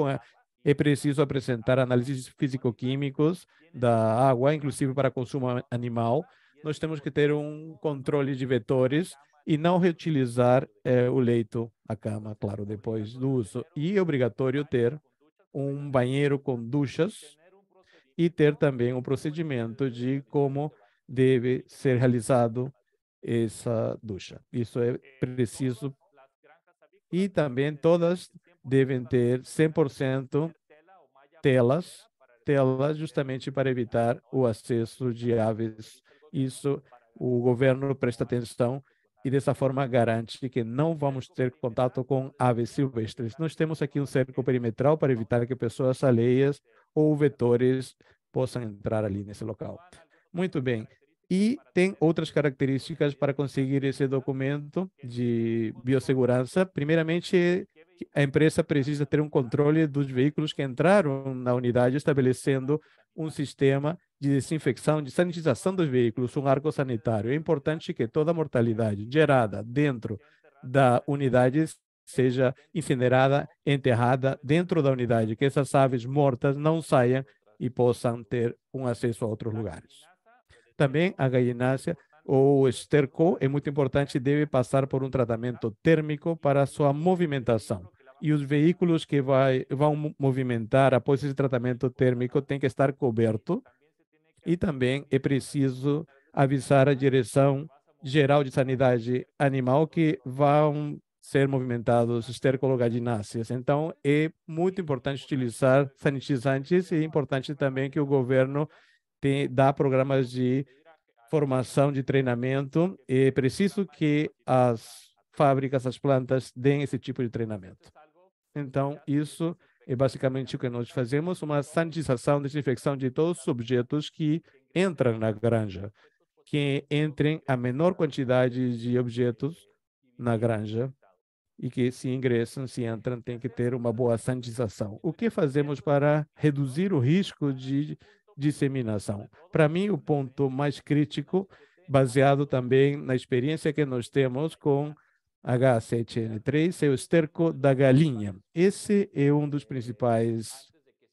[SPEAKER 6] é preciso apresentar análises físico-químicos da água, inclusive para consumo animal. Nós temos que ter um controle de vetores e não reutilizar o leito, a cama, claro, depois do uso. E é obrigatório ter um banheiro com duchas e ter também um procedimento de como deve ser realizado essa ducha. Isso é preciso. E também todas devem ter 100% telas justamente para evitar o acesso de aves. Isso o governo presta atenção e dessa forma garante que não vamos ter contato com aves silvestres. Nós temos aqui um cerco perimetral para evitar que pessoas alheias ou vetores possam entrar ali nesse local. Muito bem. E tem outras características para conseguir esse documento de biossegurança. Primeiramente, a empresa precisa ter um controle dos veículos que entraram na unidade, estabelecendo um sistema de desinfecção, de sanitização dos veículos, um arco sanitário. É importante que toda a mortalidade gerada dentro da unidade seja incinerada, enterrada dentro da unidade, que essas aves mortas não saiam e possam ter um acesso a outros lugares. Também a galinácea ou esterco é muito importante, deve passar por um tratamento térmico para sua movimentação. E os veículos que vão movimentar após esse tratamento térmico têm que estar cobertos. E também é preciso avisar a direção geral de sanidade animal que vão ser movimentados estercologadináceas. Então, é muito importante utilizar sanitizantes e é importante também que o governo dá programas de formação, de treinamento. É preciso que as fábricas, as plantas, deem esse tipo de treinamento. Então, isso é basicamente o que nós fazemos, uma sanitização, desinfecção de todos os objetos que entram na granja, que entrem a menor quantidade de objetos na granja e que se ingressam, se entram, tem que ter uma boa sanitização. O que fazemos para reduzir o risco de disseminação? Para mim, o ponto mais crítico, baseado também na experiência que nós temos com H7N3, é o esterco da galinha. Esse é um dos principais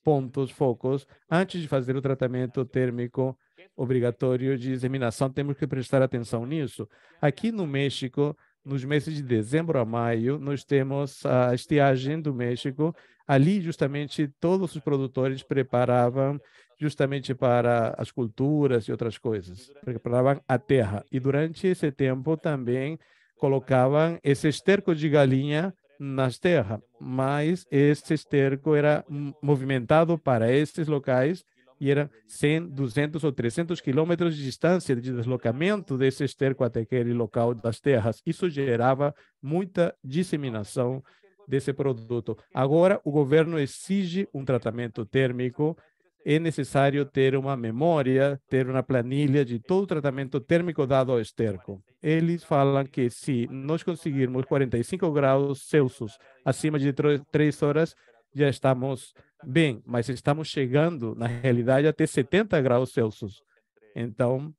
[SPEAKER 6] pontos, focos. Antes de fazer o tratamento térmico obrigatório de disseminação, temos que prestar atenção nisso. Aqui no México, nos meses de dezembro a maio, nós temos a estiagem do México. Ali, justamente, todos os produtores preparavam justamente para as culturas e outras coisas. Preparavam a terra. E durante esse tempo também colocavam esse esterco de galinha nas terras. Mas esse esterco era movimentado para esses locais e eram 100, 200 ou 300 quilômetros de distância de deslocamento desse esterco até aquele local das terras. Isso gerava muita disseminação desse produto. Agora, o governo exige um tratamento térmico. É necessário ter uma memória, ter uma planilha de todo o tratamento térmico dado ao esterco. Eles falam que se nós conseguirmos 45 graus Celsius acima de 3 horas, já estamos bem, mas estamos chegando, na realidade, até 70 graus Celsius. Então,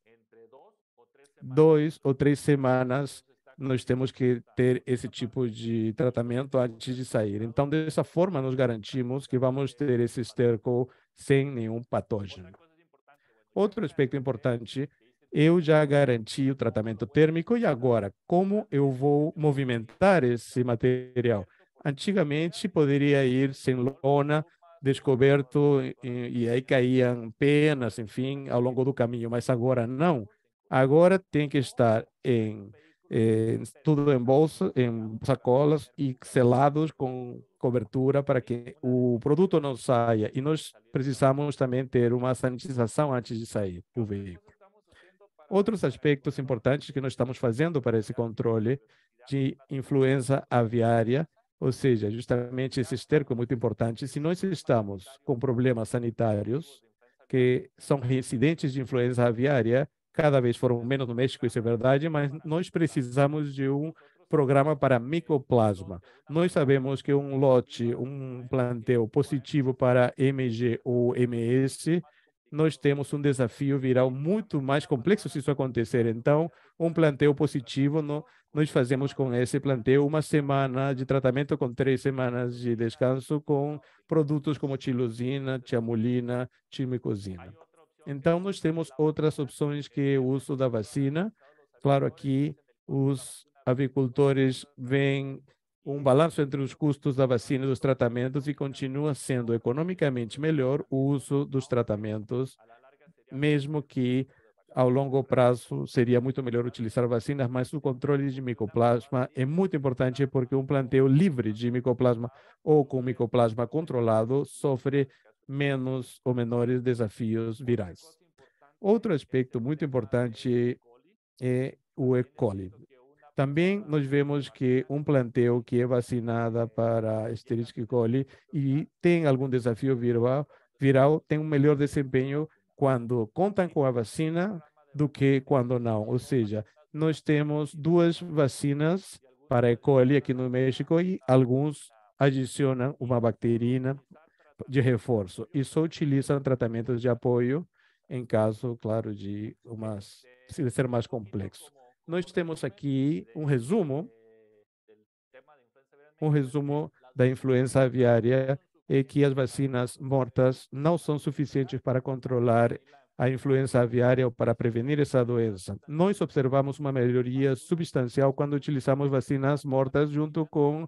[SPEAKER 6] 2 ou 3 semanas, nós temos que ter esse tipo de tratamento antes de sair. Então, dessa forma, nós garantimos que vamos ter esse esterco sem nenhum patógeno. Outro aspecto importante, eu já garanti o tratamento térmico e agora, como eu vou movimentar esse material? Antigamente, poderia ir sem lona, descoberto, e aí caíam penas, enfim, ao longo do caminho, mas agora não. Agora tem que estar tudo em bolsa, em sacolas e selados com cobertura para que o produto não saia. E nós precisamos também ter uma sanitização antes de sair do veículo. Outros aspectos importantes que nós estamos fazendo para esse controle de influenza aviária, ou seja, justamente esse esterco é muito importante. Se nós estamos com problemas sanitários que são reincidentes de influenza aviária, cada vez foram menos no México, isso é verdade, mas nós precisamos de um programa para micoplasma. Nós sabemos que um lote, um plantel positivo para MG ou MS, nós temos um desafio viral muito mais complexo se isso acontecer. Então, um plantel positivo, nós fazemos com esse plantel uma semana de tratamento com 3 semanas de descanso com produtos como tilosina, tiamulina, timicosina. Então, nós temos outras opções que o uso da vacina. Claro, aqui os avicultores veem um balanço entre os custos da vacina e dos tratamentos e continua sendo economicamente melhor o uso dos tratamentos, mesmo que ao longo prazo seria muito melhor utilizar vacinas, mas o controle de micoplasma é muito importante porque um plantel livre de micoplasma ou com micoplasma controlado sofre menos ou menores desafios virais. Outro aspecto muito importante é o E. coli. Também nós vemos que um plantel que é vacinada para Escherichia coli e tem algum desafio viral tem um melhor desempenho quando contam com a vacina do que quando não. Ou seja, nós temos 2 vacinas para E. coli aqui no México e alguns adicionam uma bacterina de reforço e só utilizam tratamentos de apoio em caso, claro, de ser mais complexo. Nós temos aqui um resumo da influenza aviária e que as vacinas mortas não são suficientes para controlar a influenza aviária ou para prevenir essa doença. Nós observamos uma melhoria substancial quando utilizamos vacinas mortas junto com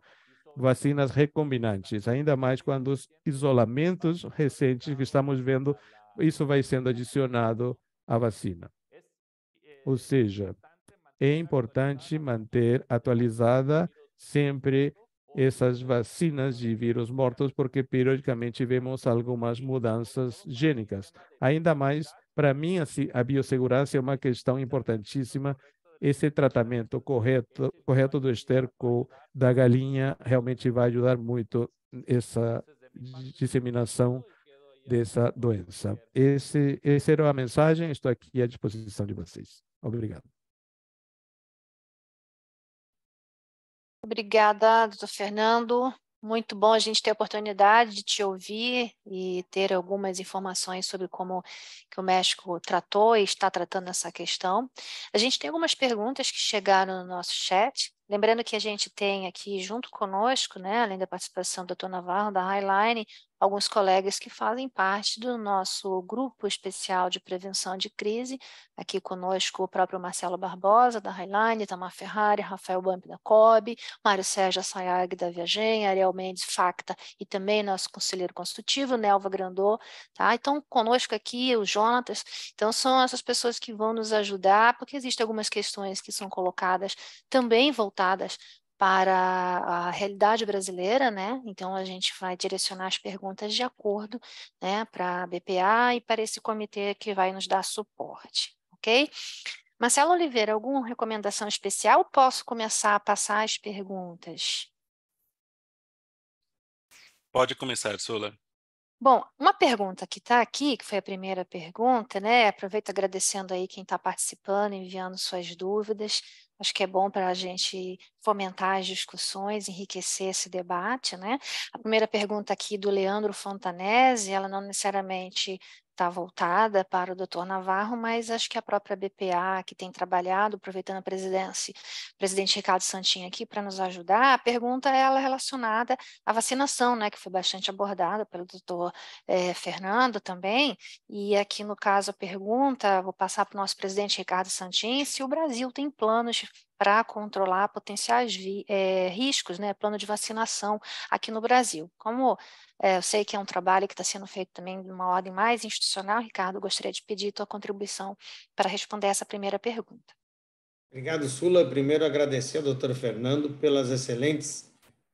[SPEAKER 6] vacinas recombinantes, ainda mais quando os isolamentos recentes que estamos vendo, isso vai sendo adicionado à vacina. Ou seja, é importante manter atualizada sempre essas vacinas de vírus mortos, porque periodicamente vemos algumas mudanças gênicas. Ainda mais, para mim, a biossegurança é uma questão importantíssima. Esse tratamento correto do esterco da galinha realmente vai ajudar muito essa disseminação dessa doença. Essa era a mensagem, estou aqui à disposição de vocês. Obrigado.
[SPEAKER 2] Obrigada, doutor Fernando. Muito bom a gente ter a oportunidade de te ouvir e ter algumas informações sobre como que o México tratou e está tratando essa questão. A gente tem algumas perguntas que chegaram no nosso chat. Lembrando que a gente tem aqui junto conosco, né, além da participação do doutor Navarro, da Highline, alguns colegas que fazem parte do nosso grupo especial de prevenção de crise. Aqui conosco o próprio Marcelo Barbosa, da Highline, Tamar Ferrari, Rafael Bamp, da COB, Mário Sérgio Assayag, da Viagem, Ariel Mendes, Facta, e também nosso conselheiro consultivo, Nelva Grandô. Tá? Então, conosco aqui, o Jonatas. Então, são essas pessoas que vão nos ajudar, porque existem algumas questões que são colocadas também voltadas para a realidade brasileira, né? Então, a gente vai direcionar as perguntas de acordo, né, para a BPA e para esse comitê que vai nos dar suporte, ok? Marcelo Oliveira, alguma recomendação especial? Posso começar a passar as perguntas?
[SPEAKER 1] Pode começar, Sula.
[SPEAKER 2] Bom, uma pergunta que está aqui, que foi a primeira pergunta, né? Aproveito agradecendo aí quem está participando, enviando suas dúvidas. Acho que é bom para a gente fomentar as discussões, enriquecer esse debate, né? A primeira pergunta aqui do Leandro Fontanese, ela não necessariamente está voltada para o doutor Navarro, mas acho que a própria BPA, que tem trabalhado, aproveitando a presidência, o presidente Ricardo Santin aqui para nos ajudar, a pergunta é ela relacionada à vacinação, né, que foi bastante abordada pelo doutor Fernando também, e aqui no caso a pergunta, vou passar para o nosso presidente Ricardo Santin, se o Brasil tem planos para controlar potenciais riscos, né, plano de vacinação aqui no Brasil. Como eu sei que é um trabalho que está sendo feito também de uma ordem mais institucional, Ricardo, gostaria de pedir tua contribuição para responder essa primeira pergunta.
[SPEAKER 3] Obrigado, Sula. Primeiro, agradecer ao doutor Fernando pelas excelentes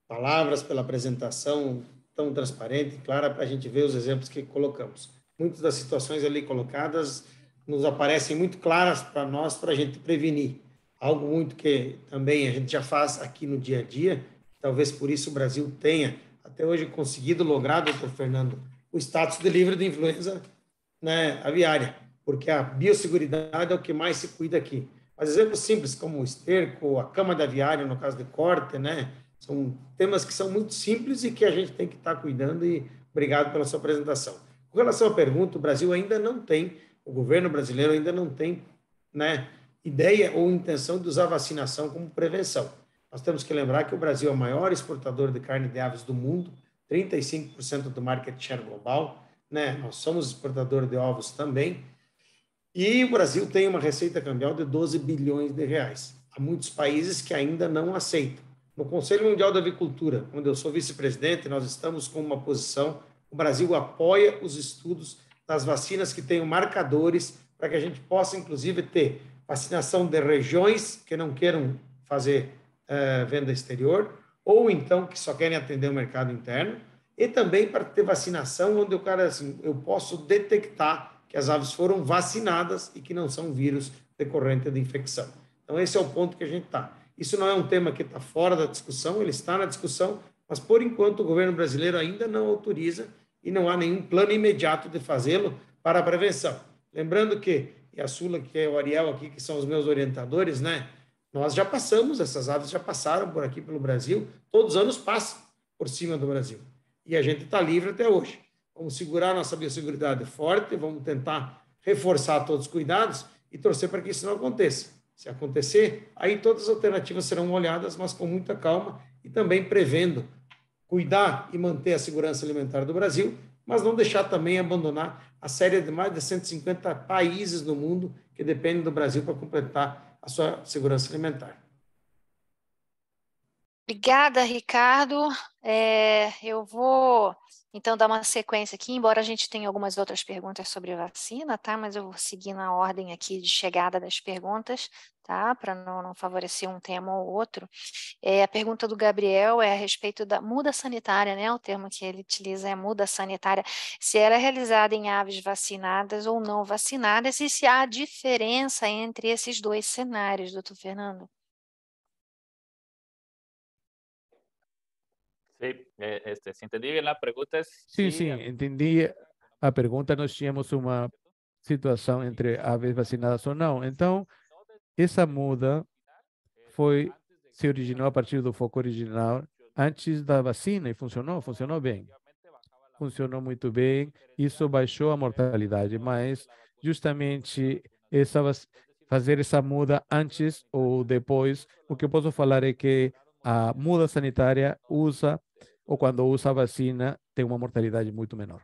[SPEAKER 3] palavras, pela apresentação tão transparente e clara para a gente ver os exemplos que colocamos. Muitas das situações ali colocadas nos aparecem muito claras para nós, para a gente prevenir. Algo muito que também a gente já faz aqui no dia a dia, talvez por isso o Brasil tenha até hoje conseguido lograr, doutor Fernando, o status de livre de influenza, né, aviária, porque a biosseguridade é o que mais se cuida aqui. Mas exemplos simples como o esterco, a cama da aviária, no caso de corte, né, são temas que são muito simples e que a gente tem que estar cuidando, e obrigado pela sua apresentação. Com relação à pergunta, o Brasil ainda não tem, o governo brasileiro ainda não tem, né, ideia ou intenção de usar vacinação como prevenção. Nós temos que lembrar que o Brasil é o maior exportador de carne de aves do mundo, 35% do market share global, né? Nós somos exportador de ovos também, e o Brasil tem uma receita cambial de 12 bilhões de reais. Há muitos países que ainda não aceitam. No Conselho Mundial da Avicultura, onde eu sou vice-presidente, nós estamos com uma posição, o Brasil apoia os estudos das vacinas que tenham marcadores para que a gente possa, inclusive, ter vacinação de regiões que não queiram fazer venda exterior, ou então que só querem atender o mercado interno, e também para ter vacinação onde o cara, assim, eu posso detectar que as aves foram vacinadas e que não são vírus decorrente de infecção. Então, esse é o ponto que a gente está. Isso não é um tema que está fora da discussão, ele está na discussão, mas, por enquanto, o governo brasileiro ainda não autoriza e não há nenhum plano imediato de fazê-lo para a prevenção. Lembrando que, e a Sula, que é o Ariel aqui, que são os meus orientadores, né? Nós já passamos, essas aves já passaram por aqui pelo Brasil, todos os anos passam por cima do Brasil. E a gente está livre até hoje. Vamos segurar nossa biosseguridade forte, vamos tentar reforçar todos os cuidados e torcer para que isso não aconteça. Se acontecer, aí todas as alternativas serão olhadas, mas com muita calma e também prevendo cuidar e manter a segurança alimentar do Brasil, mas não deixar também abandonar a série de mais de 150 países no mundo que dependem do Brasil para completar a sua segurança alimentar.
[SPEAKER 2] Obrigada, Ricardo. Eu vou, então, dar uma sequência aqui, embora a gente tenha algumas outras perguntas sobre vacina, tá? Mas eu vou seguir na ordem aqui de chegada das perguntas, tá? Para não favorecer um tema ou outro. A pergunta do Gabriel é a respeito da muda sanitária, né? O termo que ele utiliza é muda sanitária. Se ela é realizada em aves vacinadas ou não vacinadas e se há diferença entre esses dois cenários, doutor Fernando?
[SPEAKER 5] Sí, si entendí bien la pregunta es
[SPEAKER 6] Sim,
[SPEAKER 5] si
[SPEAKER 6] sim, entendi a pergunta. Nós tínhamos uma situação entre aves vacinadas ou não. Então, essa muda se originou a partir do foco original antes da vacina e funcionou bem. Funcionou muito bem, isso baixou a mortalidade, mas justamente fazer essa muda antes ou depois, o que eu posso falar é que a muda sanitária ou quando usa a vacina, tem uma mortalidade muito menor.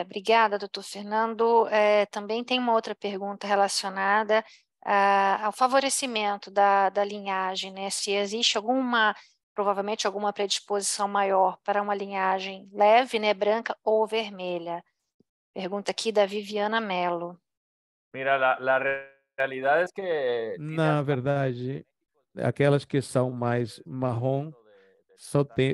[SPEAKER 2] Obrigada, doutor Fernando. Também tem uma outra pergunta relacionada ao favorecimento da linhagem, né? Se existe provavelmente alguma predisposição maior para uma linhagem leve, né, branca ou vermelha. Pergunta aqui da Viviana Mello.
[SPEAKER 5] Mira, la realidad es que
[SPEAKER 6] Na verdade, aquelas que são mais marrom,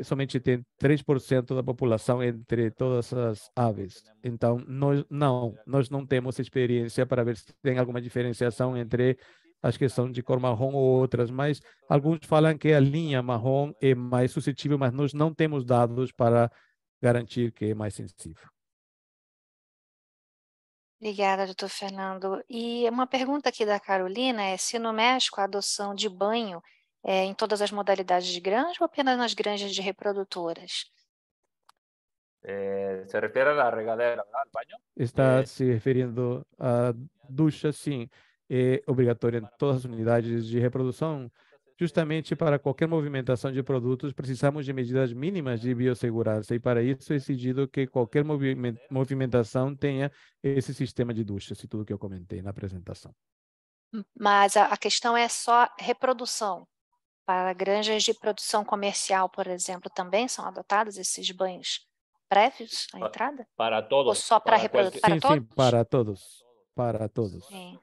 [SPEAKER 6] somente tem 3% da população entre todas as aves. Então, nós não temos experiência para ver se tem alguma diferenciação entre as que são de cor marrom ou outras, mas alguns falam que a linha marrom é mais suscetível, mas nós não temos dados para garantir que é mais sensível.
[SPEAKER 2] Obrigada, doutor Fernando. E uma pergunta aqui da Carolina é se no México a adoção de banho é em todas as modalidades de granja ou apenas nas granjas de reprodutoras?
[SPEAKER 5] se refiere a la regadera, ¿verdad? Al baño.
[SPEAKER 6] Está se referindo à ducha, sim, é obrigatória em todas as unidades de reprodução. Justamente para qualquer movimentação de produtos, precisamos de medidas mínimas de biossegurança e para isso é exigido que qualquer movimentação tenha esse sistema de duchas e tudo que eu comentei na apresentação.
[SPEAKER 2] Mas a questão é só reprodução. Para granjas de produção comercial, por exemplo, também são adotados esses banhos prévios à entrada?
[SPEAKER 5] Para
[SPEAKER 2] Ou
[SPEAKER 5] todos.
[SPEAKER 2] só para reprodução? Para
[SPEAKER 6] Sim,
[SPEAKER 2] todos?
[SPEAKER 6] sim, para todos. Para todos.
[SPEAKER 2] Sim.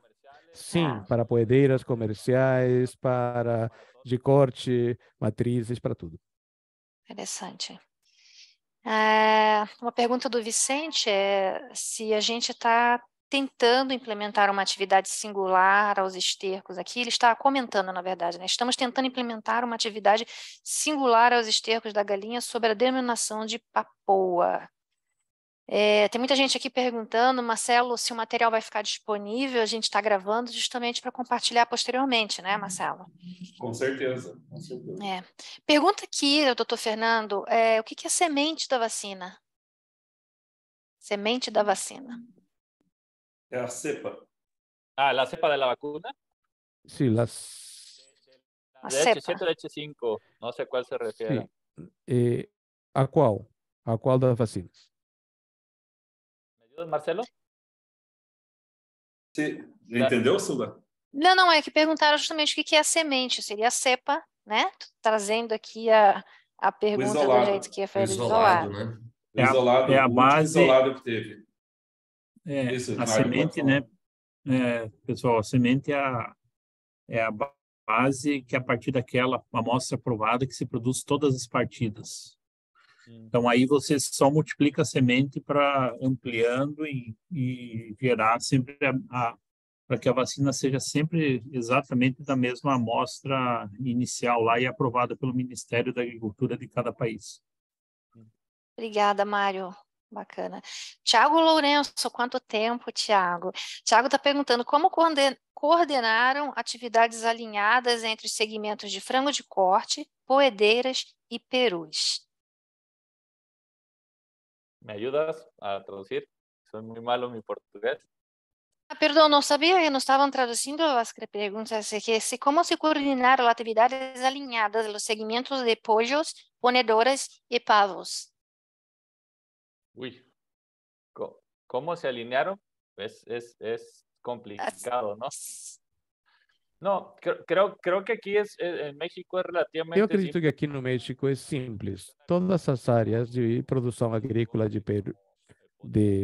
[SPEAKER 6] Sim, para poedeiras comerciais, para de corte, matrizes, para tudo.
[SPEAKER 2] Interessante. Uma pergunta do Vicente é se a gente está tentando implementar uma atividade singular aos estercos aqui. Ele está comentando, na verdade, né? Estamos tentando implementar uma atividade singular aos estercos da galinha sobre a denominação de papoa. Tem muita gente aqui perguntando, Marcelo, se o material vai ficar disponível. A gente está gravando justamente para compartilhar posteriormente, né, Marcelo?
[SPEAKER 4] Com certeza, com certeza.
[SPEAKER 2] Pergunta aqui, doutor Fernando, o que é semente da vacina? Semente da vacina.
[SPEAKER 4] É a cepa.
[SPEAKER 5] La cepa de la vacuna.
[SPEAKER 6] Sí,
[SPEAKER 2] A cepa.
[SPEAKER 5] DH7 o DH5, no sé cuál se refiere.
[SPEAKER 6] Sí. ¿A cuál? ¿A cuál das vacinas?
[SPEAKER 5] ¿Me ayudas, Marcelo?
[SPEAKER 4] Você entendeu, Sula?
[SPEAKER 2] Não, é que perguntaram justamente o que é a semente. Seria a cepa, né? Trazendo aqui a pergunta do jeito que foi isolado.
[SPEAKER 8] Né?
[SPEAKER 4] É a base isolado que teve.
[SPEAKER 9] Isso, a semente, né? Pessoal, a semente é a base que a partir daquela amostra provada que se produz todas as partidas. Então aí você só multiplica a semente para ampliando e gerar sempre para que a vacina seja sempre exatamente da mesma amostra inicial lá e aprovada pelo Ministério da Agricultura de cada país.
[SPEAKER 2] Obrigada, Mário. Bacana. Tiago Lourenço, quanto tempo, Tiago? Tiago está perguntando como coordenaram atividades alinhadas entre os segmentos de frango de corte, poedeiras e perus.
[SPEAKER 5] ¿Me ayudas a traducir? Soy muy malo en mi portugués.
[SPEAKER 2] Perdão, não sabia que não estavam traduzindo as perguntas. Como se coordenaram atividades alinhadas nos segmentos de pollos, ponedoras e pavos?
[SPEAKER 5] Uy, ¿cómo se alinearon? Es complicado, ¿no? No, creo que aquí en México es
[SPEAKER 6] Eu
[SPEAKER 5] relativamente
[SPEAKER 6] acredito que
[SPEAKER 5] simple.
[SPEAKER 6] aqui no México é simples. Todas as áreas de produção agrícola de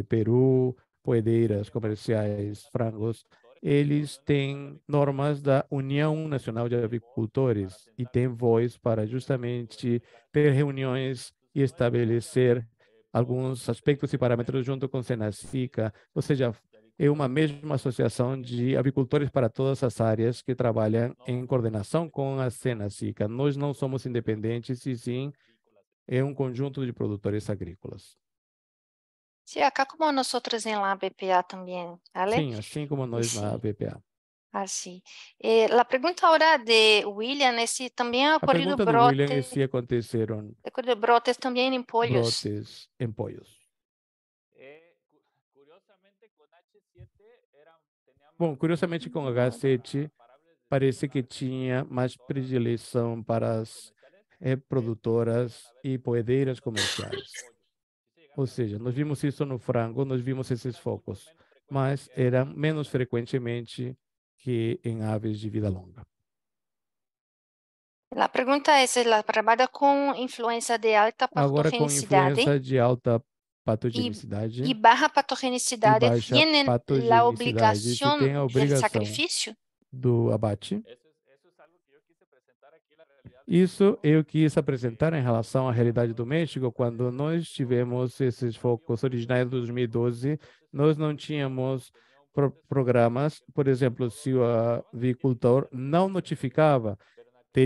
[SPEAKER 6] Peru, poedeiras comerciais, frangos, eles têm normas da União Nacional de Avicultores e têm voz para justamente ter reuniões e estabelecer alguns aspectos e parâmetros junto com o Senacica, ou seja, é uma mesma associação de avicultores para todas as áreas que trabalham em coordenação com a Senacica. Nós não somos independentes e sim é um conjunto de produtores agrícolas.
[SPEAKER 2] Sí, acá como nosotros en la BPA también, ¿vale?
[SPEAKER 6] Sim, assim como nós na
[SPEAKER 2] Sí.
[SPEAKER 6] BPA.
[SPEAKER 2] Así. La pregunta ahora de William es si también ha
[SPEAKER 6] A
[SPEAKER 2] ocurrido
[SPEAKER 6] pergunta do William é se aconteceram
[SPEAKER 2] brotes también en pollos.
[SPEAKER 6] brotes em pollos. Bom, curiosamente com H7 parece que tinha mais predileção para as reprodutoras e poedeiras comerciais. Ou seja, nós vimos isso no frango, nós vimos esses focos, mas eram menos frequentemente que em aves de vida longa.
[SPEAKER 2] La pregunta es, ¿la trabaja con influenza de alta
[SPEAKER 6] Agora, com
[SPEAKER 2] patogenicidad
[SPEAKER 6] influenza de alta
[SPEAKER 2] y
[SPEAKER 6] patogenicidade
[SPEAKER 2] baja
[SPEAKER 6] e
[SPEAKER 2] patogenicidad,
[SPEAKER 6] baixa
[SPEAKER 2] tienen la
[SPEAKER 6] patogenicidade, se tem a
[SPEAKER 2] obligación del
[SPEAKER 6] obrigação
[SPEAKER 2] sacrificio?
[SPEAKER 6] do abate. Isso eu quis apresentar em relação à realidade do México. Quando nós tivemos esses focos originais de 2012, nós não tínhamos programas. Por exemplo, se o avicultor não notificava,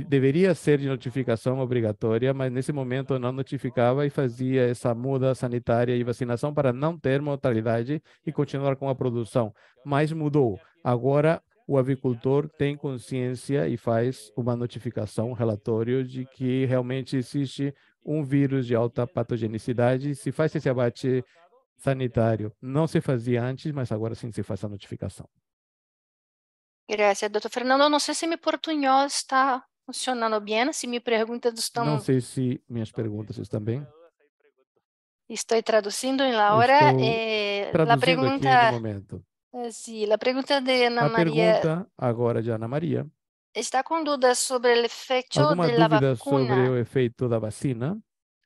[SPEAKER 6] deveria ser de notificação obrigatória, mas nesse momento não notificava e fazia essa muda sanitária e vacinação para não ter mortalidade e continuar com a produção. Mas mudou. Agora, o avicultor tem consciência e faz uma notificação, um relatório de que realmente existe um vírus de alta patogenicidade. Se faz esse abate sanitário. Não se fazia antes, mas agora sim se faz a notificação.
[SPEAKER 2] Gracias, doctor Fernando. No sé si mi portuñol está funcionando bien, si mi preguntas están...
[SPEAKER 6] Não sei se minhas perguntas estão bem.
[SPEAKER 2] Estoy traduciendo en la hora.
[SPEAKER 6] Estou
[SPEAKER 2] La
[SPEAKER 6] traduzindo aqui no
[SPEAKER 2] pregunta,
[SPEAKER 6] momento.
[SPEAKER 2] sí, la pregunta de Ana
[SPEAKER 6] A
[SPEAKER 2] María
[SPEAKER 6] pergunta agora de Ana Maria.
[SPEAKER 2] está con dudas sobre el efecto
[SPEAKER 6] Alguma
[SPEAKER 2] de la
[SPEAKER 6] dúvida sobre
[SPEAKER 2] vacuna
[SPEAKER 6] o efeito da vacina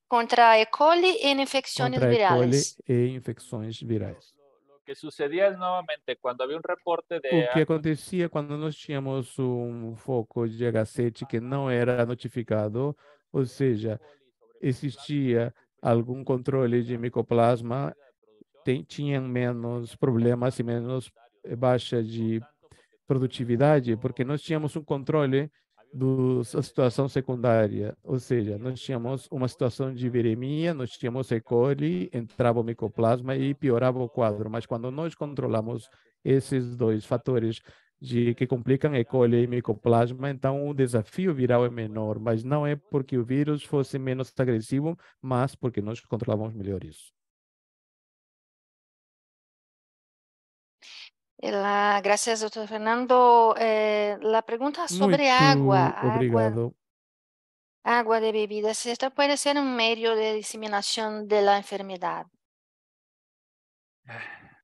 [SPEAKER 2] contra E. coli en infecciones
[SPEAKER 6] contra E. coli
[SPEAKER 2] virales.
[SPEAKER 6] e infecções virais?
[SPEAKER 5] Lo que sucedía es nuevamente cuando había un reporte de
[SPEAKER 6] O que acontecia quando nós tínhamos um foco de H7 que não era notificado, ou seja, existia algum controle de micoplasma, tinham menos problemas e menos baixa de produtividade, porque nós tínhamos um controle da situação secundária, ou seja, nós tínhamos uma situação de viremia, nós tínhamos E. coli, entrava o micoplasma e piorava o quadro, mas quando nós controlamos esses dois fatores que complicam E. coli e micoplasma, então o desafio viral é menor, mas não é porque o vírus fosse menos agressivo, mas porque nós controlávamos melhor isso.
[SPEAKER 2] Gracias, doctor Fernando. La pregunta sobre
[SPEAKER 6] Muito
[SPEAKER 2] agua.
[SPEAKER 6] obrigado.
[SPEAKER 2] Agua de bebidas. Esta puede ser un medio de diseminación de la enfermedad.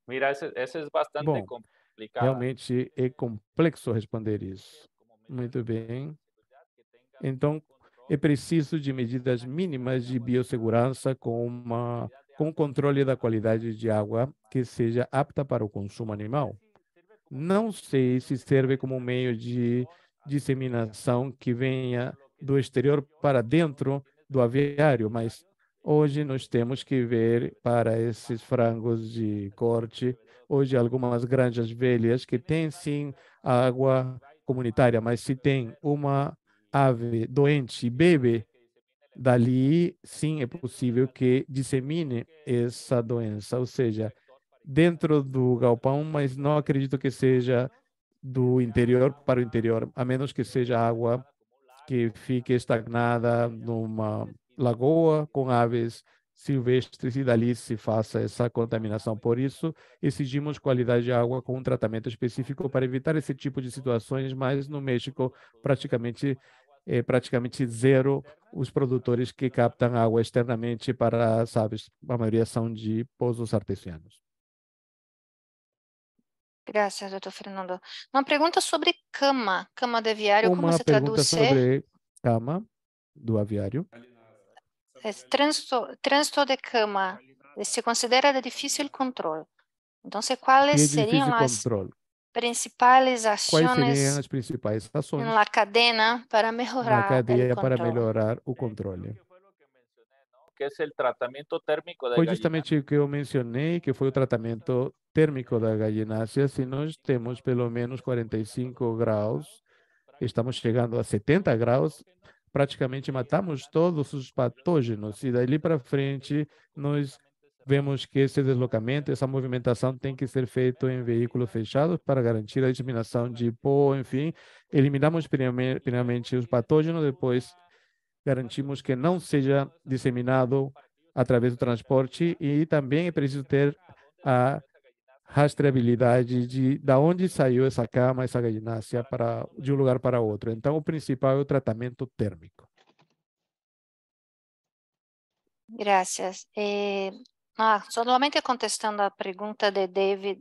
[SPEAKER 5] Mira, ese es bastante
[SPEAKER 6] Bom,
[SPEAKER 5] complicado.
[SPEAKER 6] realmente é complexo responder isso. Muito bem. Então, é preciso de medidas mínimas de biossegurança com controle da qualidade de água que seja apta para o consumo animal. Não sei se serve como um meio de disseminação que venha do exterior para dentro do aviário, mas hoje nós temos que ver para esses frangos de corte. Hoje, algumas granjas velhas que têm sim água comunitária, mas se tem uma ave doente e bebe dali, sim, é possível que dissemine essa doença, ou seja, dentro do galpão, mas não acredito que seja do interior para o interior, a menos que seja água que fique estagnada numa lagoa com aves silvestres e dali se faça essa contaminação. Por isso, exigimos qualidade de água com um tratamento específico para evitar esse tipo de situações, mas no México praticamente zero os produtores que captam água externamente para as aves. A maioria são de pousos artesianos.
[SPEAKER 2] Graças, doutor Fernando. Uma pergunta sobre cama de aviário, como
[SPEAKER 6] Uma
[SPEAKER 2] se
[SPEAKER 6] pergunta
[SPEAKER 2] traduz?
[SPEAKER 6] sobre cama do aviário.
[SPEAKER 2] Trânsito de cama se considera de difícil controle. Então, quais
[SPEAKER 6] Que é
[SPEAKER 2] seriam
[SPEAKER 6] difícil
[SPEAKER 2] as
[SPEAKER 6] controle.
[SPEAKER 2] principais
[SPEAKER 6] Quais seriam
[SPEAKER 2] ações
[SPEAKER 6] as principais ações
[SPEAKER 2] na cadeia para
[SPEAKER 6] na
[SPEAKER 2] melhorar o
[SPEAKER 6] cadeia para
[SPEAKER 2] controle?
[SPEAKER 6] melhorar o controle?
[SPEAKER 5] Que es el tratamiento térmico de
[SPEAKER 6] Foi
[SPEAKER 5] gallinadas.
[SPEAKER 6] justamente o que eu mencionei, que foi o tratamento térmico da galinácea. Se nós temos pelo menos 45 graus, estamos chegando a 70 graus, praticamente matamos todos os patógenos. E dali para frente, nós vemos que esse deslocamento, essa movimentação tem que ser feito em veículos fechados para garantir a disseminação de pó, enfim. Eliminamos primeiramente os patógenos, depois garantimos que não seja disseminado através do transporte e também é preciso ter a rastreabilidade de da onde saiu essa cama, essa galinácea de um lugar para outro. Então, o principal é o tratamento térmico.
[SPEAKER 2] Graças. Solamente contestando a pergunta de David,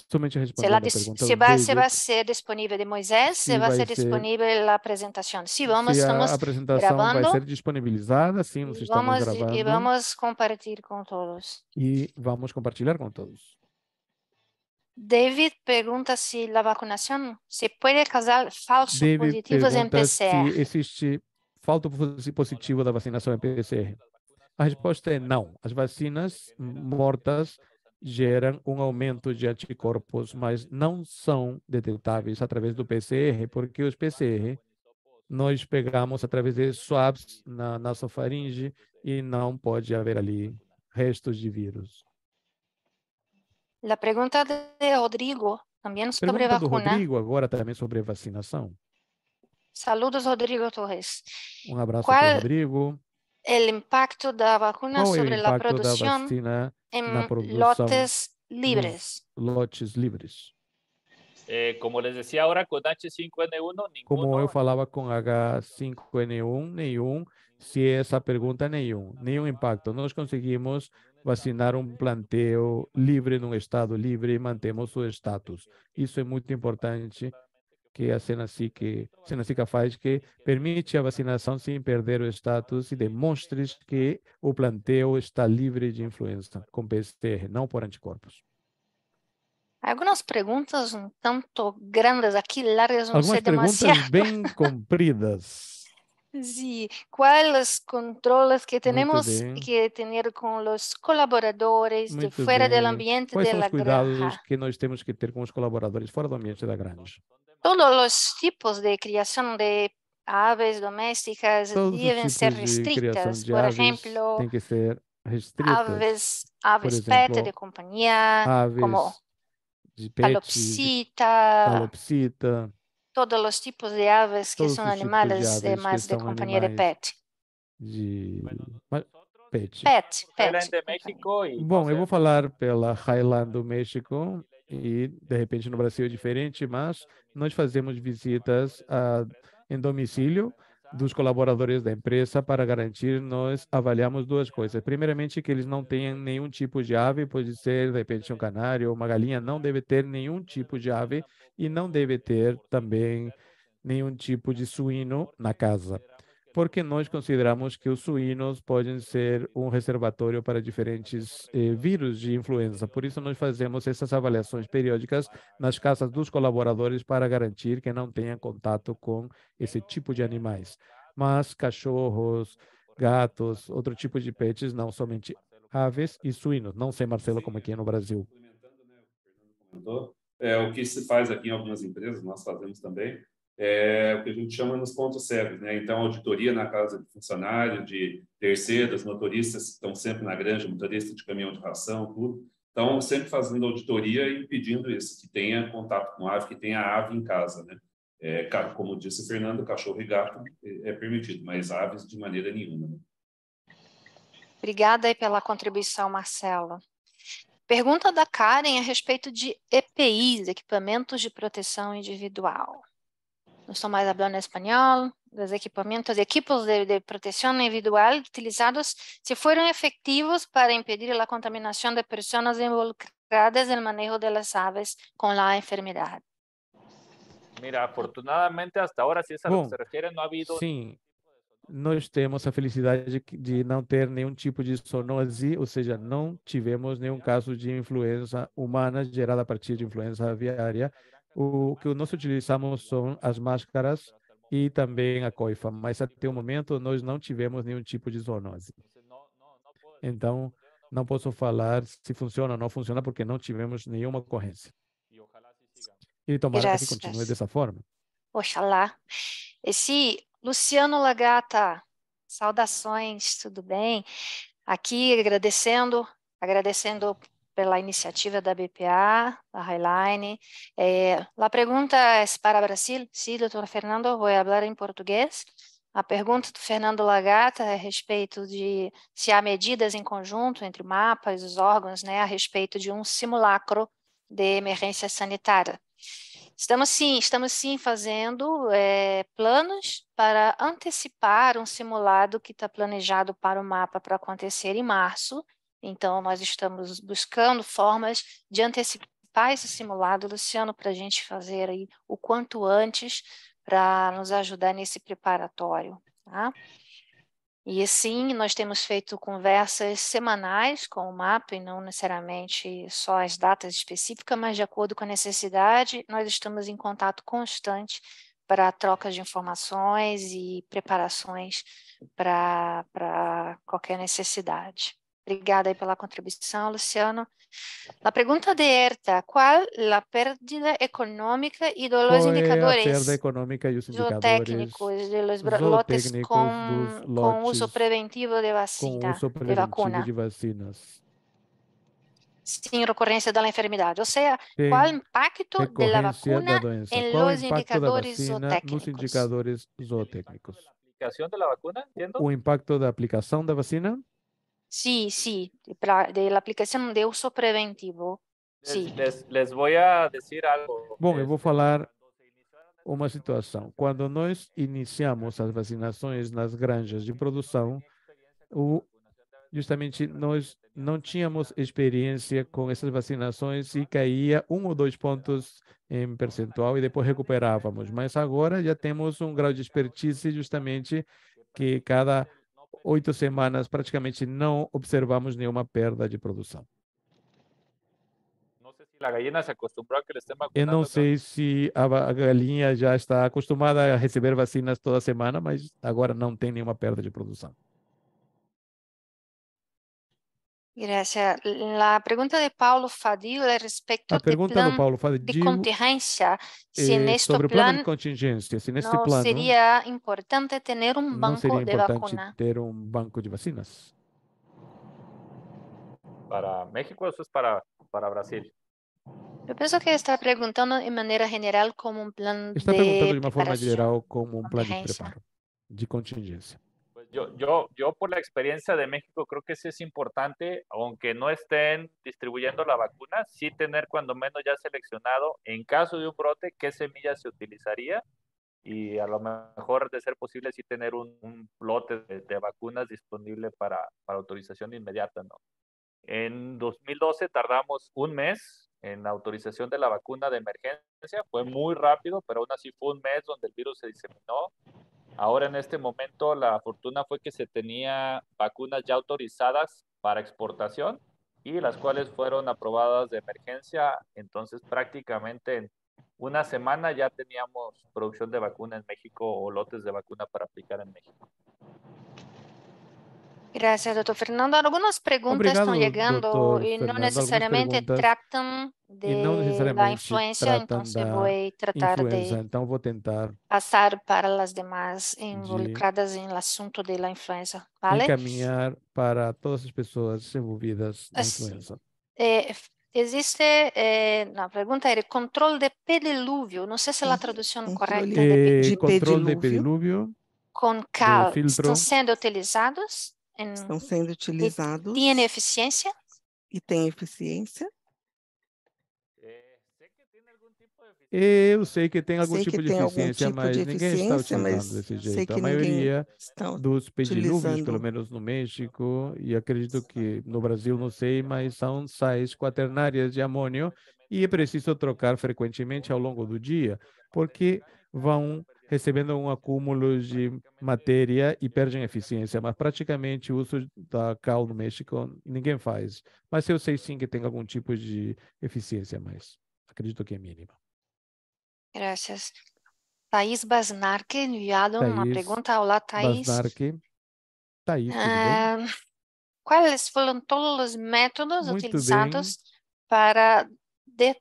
[SPEAKER 6] Somente respondendo a pergunta do
[SPEAKER 2] se vai
[SPEAKER 6] David,
[SPEAKER 2] ser disponível de Moisés, se
[SPEAKER 6] se
[SPEAKER 2] vai
[SPEAKER 6] vai
[SPEAKER 2] ser
[SPEAKER 6] ser,
[SPEAKER 2] disponível a apresentação. Sim,
[SPEAKER 6] se a
[SPEAKER 2] estamos
[SPEAKER 6] apresentação vai
[SPEAKER 2] gravando
[SPEAKER 6] ser disponibilizada, sim, nós estamos
[SPEAKER 2] e
[SPEAKER 6] gravando
[SPEAKER 2] vamos compartilhar com todos.
[SPEAKER 6] e vamos compartilhar com todos.
[SPEAKER 2] David pergunta se a vacinação se pode causar falsos
[SPEAKER 6] David
[SPEAKER 2] positivos em
[SPEAKER 6] pergunta se
[SPEAKER 2] PCR.
[SPEAKER 6] existe falso positivo da vacinação em PCR. A resposta é não. As vacinas mortas geram um aumento de anticorpos, mas não são detectáveis através do PCR, porque os PCR nós pegamos através de swabs na nasofaringe e não pode haver ali restos de vírus.
[SPEAKER 2] A pergunta de Rodrigo, também sobre
[SPEAKER 6] Pergunta do
[SPEAKER 2] vacuna.
[SPEAKER 6] Rodrigo agora também sobre vacinação.
[SPEAKER 2] Saludos, Rodrigo Torres.
[SPEAKER 6] Um abraço
[SPEAKER 2] Qual
[SPEAKER 6] para o Rodrigo.
[SPEAKER 2] o impacto da vacuna
[SPEAKER 6] Qual é o
[SPEAKER 2] sobre a
[SPEAKER 6] impacto da
[SPEAKER 2] produção
[SPEAKER 6] vacina
[SPEAKER 2] em
[SPEAKER 6] na produção
[SPEAKER 2] lotes livres?
[SPEAKER 6] lotes livres?
[SPEAKER 5] Como les decía ahora, con H5N1,
[SPEAKER 6] Como eu
[SPEAKER 5] ninguno.
[SPEAKER 6] falava com H5N1, nenhum. Se essa pergunta, nenhum impacto. Nós conseguimos vacinar um plantel livre, num estado livre, e mantemos o status. Isso é muito importante, que a Senacica faz, que permite a vacinação sem perder o status e demonstre que o plantel está livre de influenza, com PCR, não por anticorpos.
[SPEAKER 2] Algumas perguntas um tanto grandes aqui, largas, não sei
[SPEAKER 6] Algumas perguntas
[SPEAKER 2] demasiado.
[SPEAKER 6] bem compridas.
[SPEAKER 2] Sí, ¿cuáles controles que
[SPEAKER 6] Muito
[SPEAKER 2] tenemos
[SPEAKER 6] bem.
[SPEAKER 2] que tener con los colaboradores de
[SPEAKER 6] Muito
[SPEAKER 2] fuera del
[SPEAKER 6] bem.
[SPEAKER 2] ambiente
[SPEAKER 6] Quais
[SPEAKER 2] de
[SPEAKER 6] são
[SPEAKER 2] la
[SPEAKER 6] os cuidados
[SPEAKER 2] granja?
[SPEAKER 6] que nós temos que ter com os colaboradores fora do ambiente da granja?
[SPEAKER 2] Todos los tipos de criação de aves domésticas
[SPEAKER 6] Todos os
[SPEAKER 2] devem ser
[SPEAKER 6] tipos de criação
[SPEAKER 2] restritas.
[SPEAKER 6] de
[SPEAKER 2] Por
[SPEAKER 6] aves
[SPEAKER 2] exemplo,
[SPEAKER 6] têm que ser restritas. Por
[SPEAKER 2] aves pet de
[SPEAKER 6] exemplo,
[SPEAKER 2] companhia, como
[SPEAKER 6] aves de pet,
[SPEAKER 2] calopsita,
[SPEAKER 6] calopsita,
[SPEAKER 2] todos os tipos de aves que
[SPEAKER 6] todos
[SPEAKER 2] são
[SPEAKER 6] os tipos de
[SPEAKER 2] animais
[SPEAKER 6] aves que
[SPEAKER 2] mais de
[SPEAKER 6] são
[SPEAKER 2] companhia de
[SPEAKER 6] animais
[SPEAKER 2] pet.
[SPEAKER 6] de pet.
[SPEAKER 5] Highland de México y
[SPEAKER 6] Bom,
[SPEAKER 5] no
[SPEAKER 6] eu
[SPEAKER 5] sé,
[SPEAKER 6] vou falar pela Highland do México e, de repente, no Brasil é diferente, mas nós fazemos visitas em domicílio dos colaboradores da empresa para garantir, nós avaliamos duas coisas. Primeiramente, que eles não tenham nenhum tipo de ave, pode ser, de repente, um canário ou uma galinha, não deve ter nenhum tipo de ave e não deve ter também nenhum tipo de suíno na casa, porque nós consideramos que os suínos podem ser um reservatório para diferentes vírus de influenza. Por isso, nós fazemos essas avaliações periódicas nas casas dos colaboradores para garantir que não tenham contato com esse tipo de animais. Mas cachorros, gatos, outro tipo de pets, não somente aves e suínos. Não sei, Marcelo, como aqui é no Brasil.
[SPEAKER 4] O que se faz aqui em algumas empresas, nós fazemos também, é o que a gente chama nos pontos cegos, né? Então, auditoria na casa de funcionário, de terceiros, motoristas que estão sempre na granja, motorista de caminhão de ração, tudo. Então, sempre fazendo auditoria e pedindo isso, que tenha contato com ave, que tenha ave em casa, né? Como disse o Fernando, cachorro e gato é permitido, mas aves de maneira nenhuma, né?
[SPEAKER 2] Obrigada aí pela contribuição, Marcelo. Pergunta da Karen a respeito de EPIs, equipamentos de proteção individual. Não estou mais falando espanhol, dos equipos de proteção individual utilizados se foram efetivos para impedir a contaminação de pessoas involucradas involucradas en el manejo de las aves con la enfermedad?
[SPEAKER 5] Mira, afortunadamente hasta ahora, si es a lo que se refiere, no ha habido...
[SPEAKER 6] Sim, nós temos a felicidade de não ter nenhum tipo de zoonose, ou seja, não tivemos nenhum caso de influenza humana gerada a partir de influenza aviária. O que nós utilizamos são as máscaras e também a coifa, mas até o momento nós não tivemos nenhum tipo de zoonose. Então, não posso falar se funciona ou não funciona, porque não tivemos nenhuma ocorrência. E tomara que continue dessa forma.
[SPEAKER 2] Oxalá. Esse Luciano Lagata, saudações, tudo bem? Aqui agradecendo pela iniciativa da BPA, da Highline. A pergunta é para Brasil. Sim, doutor Fernando, vou falar em português. A pergunta do Fernando Lagata é a respeito de se há medidas em conjunto entre o MAPA e os órgãos, né, a respeito de um simulacro de emergência sanitária. Estamos sim fazendo planos para antecipar um simulado que está planejado para o MAPA para acontecer em março. Então, nós estamos buscando formas de antecipar esse simulado, Luciano, para a gente fazer aí o quanto antes, para nos ajudar nesse preparatório, tá? E assim, nós temos feito conversas semanais com o MAPA, e não necessariamente só as datas específicas, mas de acordo com a necessidade, nós estamos em contato constante para a troca de informações e preparações para qualquer necessidade. Obrigada aí pela contribuição, Luciano. A pergunta de Erta, qual a pérdida econômica e dos indicadores
[SPEAKER 6] perda econômica e os
[SPEAKER 2] zootécnicos de los lotes com uso preventivo de vacuna?
[SPEAKER 6] De vacinas.
[SPEAKER 2] Sem ocorrência da enfermidade. Ou seja, qual o impacto da vacuna em los indicadores zootécnicos?
[SPEAKER 6] Nos indicadores zootécnicos.
[SPEAKER 5] Aplicação da vacuna, entendo?
[SPEAKER 6] O impacto da aplicação da vacina?
[SPEAKER 2] Sí, de la aplicación de uso preventivo. Sí.
[SPEAKER 5] Les voy a decir algo.
[SPEAKER 6] Bom, eu vou falar uma situação. Quando nós iniciamos as vacinações nas granjas de produção, justamente nós não tínhamos experiência com essas vacinações e caía 1 ou 2 pontos em percentual e depois recuperávamos. Mas agora já temos um grau de expertise justamente que cada 8 semanas praticamente não observamos nenhuma perda de produção. Eu não sei se a galinha já está acostumada a receber vacinas toda semana, mas agora não tem nenhuma perda de produção.
[SPEAKER 2] Gracias. La pregunta de Paulo Fadil é respecto
[SPEAKER 6] do Paulo Fadil
[SPEAKER 2] de contingência.
[SPEAKER 6] Sobre o plano de contingência, se neste plano
[SPEAKER 2] seria importante ter banco de vacuna.
[SPEAKER 6] Ter banco de vacinas?
[SPEAKER 5] Para México, isso é para Brasil.
[SPEAKER 2] Eu penso que está perguntando de maneira geral como plano
[SPEAKER 6] Está perguntando de uma forma geral como plano de preparo, de contingência.
[SPEAKER 5] Yo por la experiencia de México creo que sí es importante, aunque no estén distribuyendo la vacuna, sí tener cuando menos ya seleccionado, en caso de un brote, qué semilla se utilizaría y a lo mejor, de ser posible, sí tener un lote de vacunas disponible para autorización inmediata, ¿no? En 2012 tardamos un mes en la autorización de la vacuna de emergencia, fue muy rápido, pero aún así fue un mes donde el virus se diseminó. Ahora en este momento la fortuna fue que se tenía vacunas ya autorizadas para exportación y las cuales fueron aprobadas de emergencia, entonces prácticamente en una semana ya teníamos producción de vacuna en México o lotes de vacuna para aplicar en México.
[SPEAKER 2] Gracias, doutor Fernando. Algumas perguntas estão chegando e não necessariamente tratam da influência, então vou tratar
[SPEAKER 6] então vou tentar
[SPEAKER 2] passar para as demais involucradas no assunto da influência, vale?
[SPEAKER 6] Encaminhar para todas as pessoas envolvidas na influenza.
[SPEAKER 2] Existe, a pergunta era controle de pedilúvio, não sei se é a tradução correta.
[SPEAKER 6] De controle de pedilúvio
[SPEAKER 2] com cal estão sendo utilizados?
[SPEAKER 7] Estão sendo utilizados.
[SPEAKER 2] Tem eficiência?
[SPEAKER 7] E tem eficiência?
[SPEAKER 6] Eu sei que tem algum
[SPEAKER 7] Sei que
[SPEAKER 6] tipo de
[SPEAKER 7] tem algum
[SPEAKER 6] eficiência,
[SPEAKER 7] tipo de
[SPEAKER 6] mas ninguém está
[SPEAKER 7] eficiência,
[SPEAKER 6] utilizando
[SPEAKER 7] mas
[SPEAKER 6] desse
[SPEAKER 7] sei
[SPEAKER 6] jeito. A
[SPEAKER 7] que ninguém
[SPEAKER 6] maioria
[SPEAKER 7] está
[SPEAKER 6] dos pedilúvios, pelo
[SPEAKER 7] utilizando.
[SPEAKER 6] menos no México, e acredito que no Brasil não sei, mas são sais quaternárias de amônio e é preciso trocar frequentemente ao longo do dia, porque vão recebendo um acúmulo de matéria e perdem eficiência, mas praticamente o uso da cal no México ninguém faz. Mas eu sei sim que tem algum tipo de eficiência, mas acredito que é mínima.
[SPEAKER 2] Gracias. Thaís Basnarque enviado uma
[SPEAKER 6] Thaís
[SPEAKER 2] pergunta. Olá, Thaís.
[SPEAKER 6] Basnarque. Thaís, tudo bem?
[SPEAKER 2] Quais foram todos os métodos
[SPEAKER 6] Muito bem.
[SPEAKER 2] utilizados para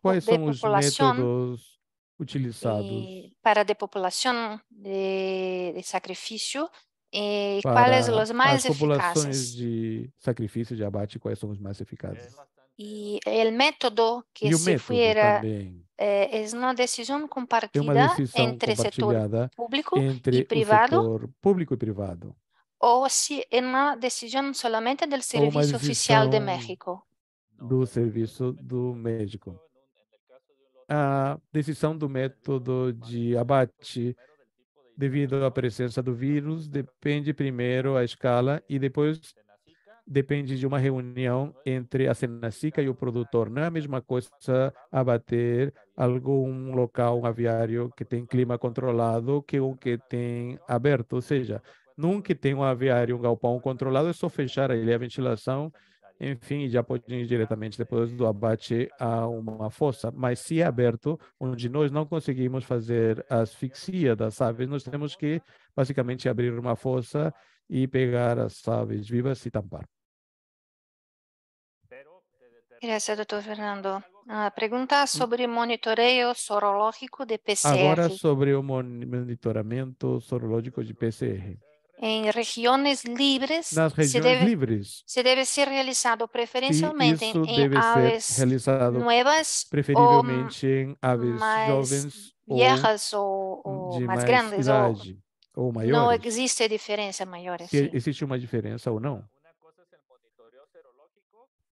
[SPEAKER 6] Quais são os
[SPEAKER 2] depopulação
[SPEAKER 6] métodos utilizados
[SPEAKER 2] para depopulação de sacrifício e quais
[SPEAKER 6] para
[SPEAKER 2] os
[SPEAKER 6] as
[SPEAKER 2] mais
[SPEAKER 6] populações
[SPEAKER 2] eficazes?
[SPEAKER 6] de sacrifício de abate? Quais são os mais eficazes?
[SPEAKER 2] E o método que
[SPEAKER 6] E o
[SPEAKER 2] se
[SPEAKER 6] método
[SPEAKER 2] fuera
[SPEAKER 6] também
[SPEAKER 2] é uma decisão
[SPEAKER 6] é uma
[SPEAKER 2] compartida
[SPEAKER 6] decisão
[SPEAKER 2] entre setor
[SPEAKER 6] compartilhada
[SPEAKER 2] público e
[SPEAKER 6] entre o
[SPEAKER 2] privado
[SPEAKER 6] setor público e privado,
[SPEAKER 2] ou se é uma decisão solamente do
[SPEAKER 6] ou uma
[SPEAKER 2] Serviço Oficial de
[SPEAKER 6] decisão
[SPEAKER 2] México?
[SPEAKER 6] do serviço do médico. A decisão do método de abate devido à presença do vírus depende primeiro a escala e depois depende de uma reunião entre a Senacica e o produtor. Não é a mesma coisa abater algum local, um aviário que tem clima controlado que o que tem aberto. Ou seja, num que tem um aviário, um galpão controlado, é só fechar ele a ventilação, enfim, já pode ir diretamente depois do abate a uma fossa. Mas se é aberto, onde nós não conseguimos fazer a asfixia das aves, nós temos que basicamente abrir uma fossa e pegar as aves vivas e tampar.
[SPEAKER 2] Graças, doutor Fernando. A pergunta sobre monitoreio sorológico de
[SPEAKER 6] Agora
[SPEAKER 2] PCR.
[SPEAKER 6] sobre o monitoramento sorológico de PCR.
[SPEAKER 2] Em regiões livres,
[SPEAKER 6] Nas regiões livres,
[SPEAKER 2] se deve ser realizado
[SPEAKER 6] se
[SPEAKER 2] preferencialmente
[SPEAKER 6] isso
[SPEAKER 2] em
[SPEAKER 6] deve ser
[SPEAKER 2] aves
[SPEAKER 6] realizado
[SPEAKER 2] novas ou
[SPEAKER 6] preferivelmente em aves
[SPEAKER 2] mais
[SPEAKER 6] jovens ou
[SPEAKER 2] viejas ou
[SPEAKER 6] de
[SPEAKER 2] mais
[SPEAKER 6] mais
[SPEAKER 2] grandes, ou
[SPEAKER 6] idade ou
[SPEAKER 2] não
[SPEAKER 6] maiores.
[SPEAKER 2] existe diferença maior
[SPEAKER 6] Se
[SPEAKER 2] assim?
[SPEAKER 6] existe uma diferença ou não.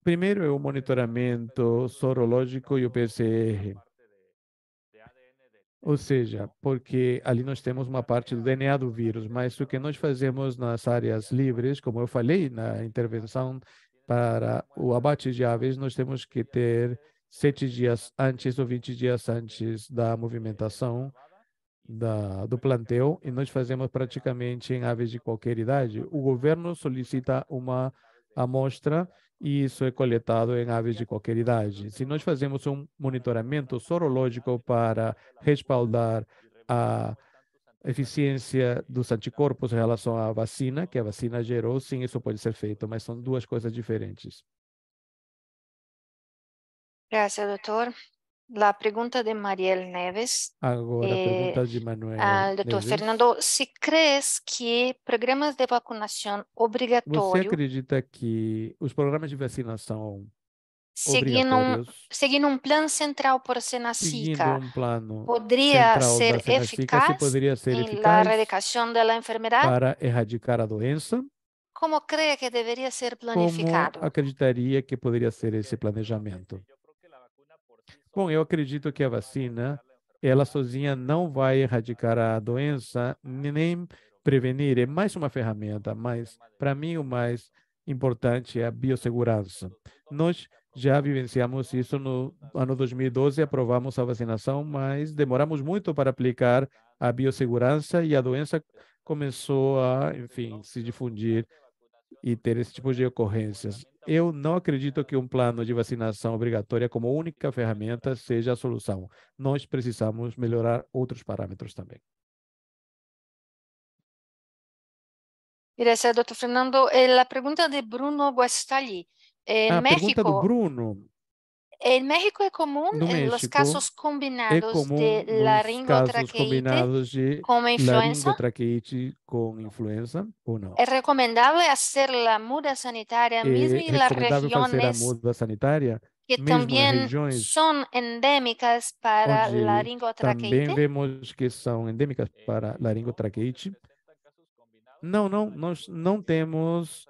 [SPEAKER 6] Primeiro é o monitoramento sorológico e o PCR. Ou seja, porque ali nós temos uma parte do DNA do vírus, mas o que nós fazemos nas áreas livres, como eu falei na intervenção para o abate de aves, nós temos que ter 7 dias antes ou 20 dias antes da movimentação do plantel, e nós fazemos praticamente em aves de qualquer idade. O governo solicita uma amostra e isso é coletado em aves de qualquer idade. Se nós fazemos um monitoramento sorológico para respaldar a eficiência dos anticorpos em relação à vacina, que a vacina gerou, sim, isso pode ser feito, mas são duas coisas diferentes.
[SPEAKER 2] Graças, doutor. A pergunta de Mariel Neves.
[SPEAKER 6] Agora, a pergunta de Manuel
[SPEAKER 2] Doutor
[SPEAKER 6] Neves.
[SPEAKER 2] Fernando, se crees que programas de vacinação
[SPEAKER 6] Você
[SPEAKER 2] obrigatório
[SPEAKER 6] acredita que os programas de vacinação
[SPEAKER 2] seguindo
[SPEAKER 6] obrigatórios,
[SPEAKER 2] um plano central por
[SPEAKER 6] seguindo
[SPEAKER 2] Senacica,
[SPEAKER 6] um plano
[SPEAKER 2] poderia
[SPEAKER 6] central da
[SPEAKER 2] ser
[SPEAKER 6] Senacica, se
[SPEAKER 2] eficaz
[SPEAKER 6] poderia ser
[SPEAKER 2] em la
[SPEAKER 6] eficaz
[SPEAKER 2] erradicação da enfermidade?
[SPEAKER 6] para erradicar a doença?
[SPEAKER 2] Como cree que deveria ser
[SPEAKER 6] Como
[SPEAKER 2] planificado?
[SPEAKER 6] acreditaria que poderia ser esse planejamento? Bom, eu acredito que a vacina, ela sozinha não vai erradicar a doença, nem prevenir. É mais uma ferramenta, mas para mim o mais importante é a biossegurança. Nós já vivenciamos isso no ano 2012, aprovamos a vacinação, mas demoramos muito para aplicar a biossegurança e a doença começou a, enfim, se difundir e ter esse tipo de ocorrências. Eu não acredito que um plano de vacinação obrigatória como única ferramenta seja a solução. Nós precisamos melhorar outros parâmetros também.
[SPEAKER 2] Gracias, doutor Fernando. A pergunta de Bruno Guastali.
[SPEAKER 6] A pergunta do Bruno.
[SPEAKER 2] Em México é comum
[SPEAKER 6] No
[SPEAKER 2] os
[SPEAKER 6] México,
[SPEAKER 2] casos
[SPEAKER 6] é
[SPEAKER 2] combinados
[SPEAKER 6] comum
[SPEAKER 2] de
[SPEAKER 6] os casos
[SPEAKER 2] laringotraqueite
[SPEAKER 6] combinados de
[SPEAKER 2] com influenza?
[SPEAKER 6] laringotraqueite com influenza ou não?
[SPEAKER 2] É recomendável fazer a muda sanitária mesmo
[SPEAKER 6] É
[SPEAKER 2] em las
[SPEAKER 6] recomendável fazer a
[SPEAKER 2] regiões
[SPEAKER 6] muda sanitária,
[SPEAKER 2] que
[SPEAKER 6] mesmo em
[SPEAKER 2] também
[SPEAKER 6] regiões
[SPEAKER 2] são endêmicas para
[SPEAKER 6] onde também
[SPEAKER 2] laringotraqueite?
[SPEAKER 6] vemos que são endêmicas para laringotraqueite. Não, nós não temos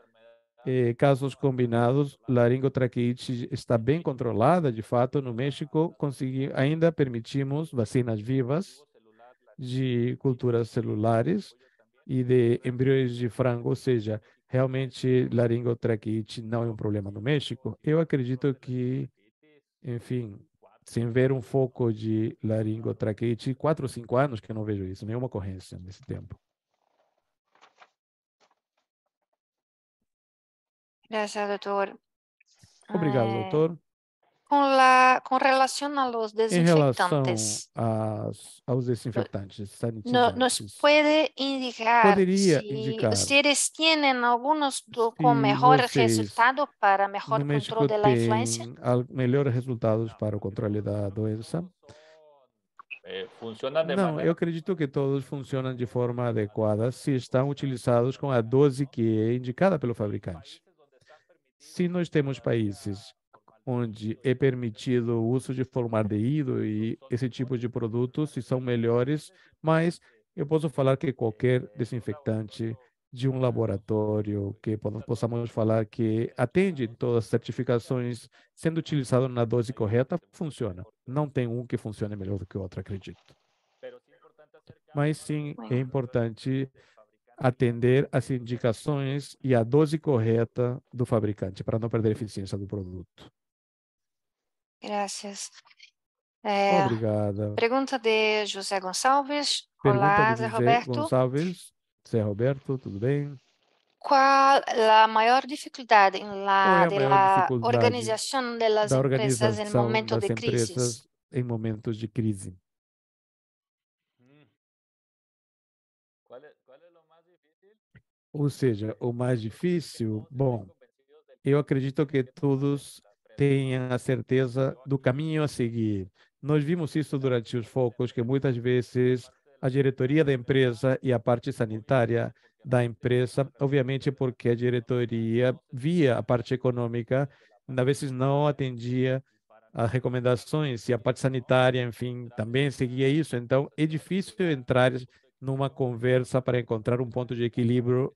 [SPEAKER 6] casos combinados, laringotraqueite está bem controlada, de fato, no México ainda permitimos vacinas vivas de culturas celulares e de embriões de frango, ou seja, realmente laringotraqueite não é um problema no México. Eu acredito que, enfim, sem ver um foco de laringotraqueite, 4 ou 5 anos que eu não vejo isso, nenhuma ocorrência nesse tempo.
[SPEAKER 2] Gracias, doctor.
[SPEAKER 6] Obrigado, doutor.
[SPEAKER 2] Con relación a los
[SPEAKER 6] Em relação
[SPEAKER 2] desinfectantes,
[SPEAKER 6] aos desinfectantes
[SPEAKER 2] ¿nos
[SPEAKER 6] sanitizantes,
[SPEAKER 2] puede indicar
[SPEAKER 6] poderia
[SPEAKER 2] si
[SPEAKER 6] indicar
[SPEAKER 2] ustedes tienen algunos con
[SPEAKER 6] se
[SPEAKER 2] mejor
[SPEAKER 6] vocês
[SPEAKER 2] resultado para
[SPEAKER 6] no
[SPEAKER 2] mejor
[SPEAKER 6] México
[SPEAKER 2] control de la influencia?
[SPEAKER 6] têm melhores resultados para o controle da doença?
[SPEAKER 5] Funcionan de
[SPEAKER 6] Não,
[SPEAKER 5] manera...
[SPEAKER 6] eu acredito que todos funcionam de forma adequada se estão utilizados com a dose que é indicada pelo fabricante. Se nós temos países onde é permitido o uso de formaldeído e esse tipo de produtos, se são melhores, mas eu posso falar que qualquer desinfectante de um laboratório que possamos falar que atende todas as certificações, sendo utilizado na dose correta, funciona. Não tem um que funcione melhor do que o outro, acredito. Mas sim, é importante atender às indicações e à dose correta do fabricante, para não perder a eficiência do produto.
[SPEAKER 2] Gracias.
[SPEAKER 6] Obrigada.
[SPEAKER 2] Pergunta de José Gonçalves.
[SPEAKER 6] Pergunta
[SPEAKER 2] Olá,
[SPEAKER 6] do
[SPEAKER 2] Zé
[SPEAKER 6] José
[SPEAKER 2] Roberto.
[SPEAKER 6] Gonçalves. Zé Roberto, tudo bem?
[SPEAKER 2] ¿Cuál la mayor dificultad en
[SPEAKER 6] Qual é
[SPEAKER 2] la
[SPEAKER 6] a
[SPEAKER 2] de
[SPEAKER 6] maior
[SPEAKER 2] la
[SPEAKER 6] dificuldade
[SPEAKER 2] organización de las
[SPEAKER 6] da
[SPEAKER 2] empresas en
[SPEAKER 6] organização
[SPEAKER 2] momento
[SPEAKER 6] das
[SPEAKER 2] de crisis?
[SPEAKER 6] empresas em momentos de crise?
[SPEAKER 5] ¿Cuál es lo más difícil?
[SPEAKER 6] Ou seja, o mais difícil, bom, eu acredito que todos tenham a certeza do caminho a seguir. Nós vimos isso durante os focos, que muitas vezes a diretoria da empresa e a parte sanitária da empresa, obviamente porque a diretoria via a parte econômica, às vezes não atendia as recomendações e a parte sanitária, enfim, também seguia isso. Então, é difícil entrar numa conversa para encontrar um ponto de equilíbrio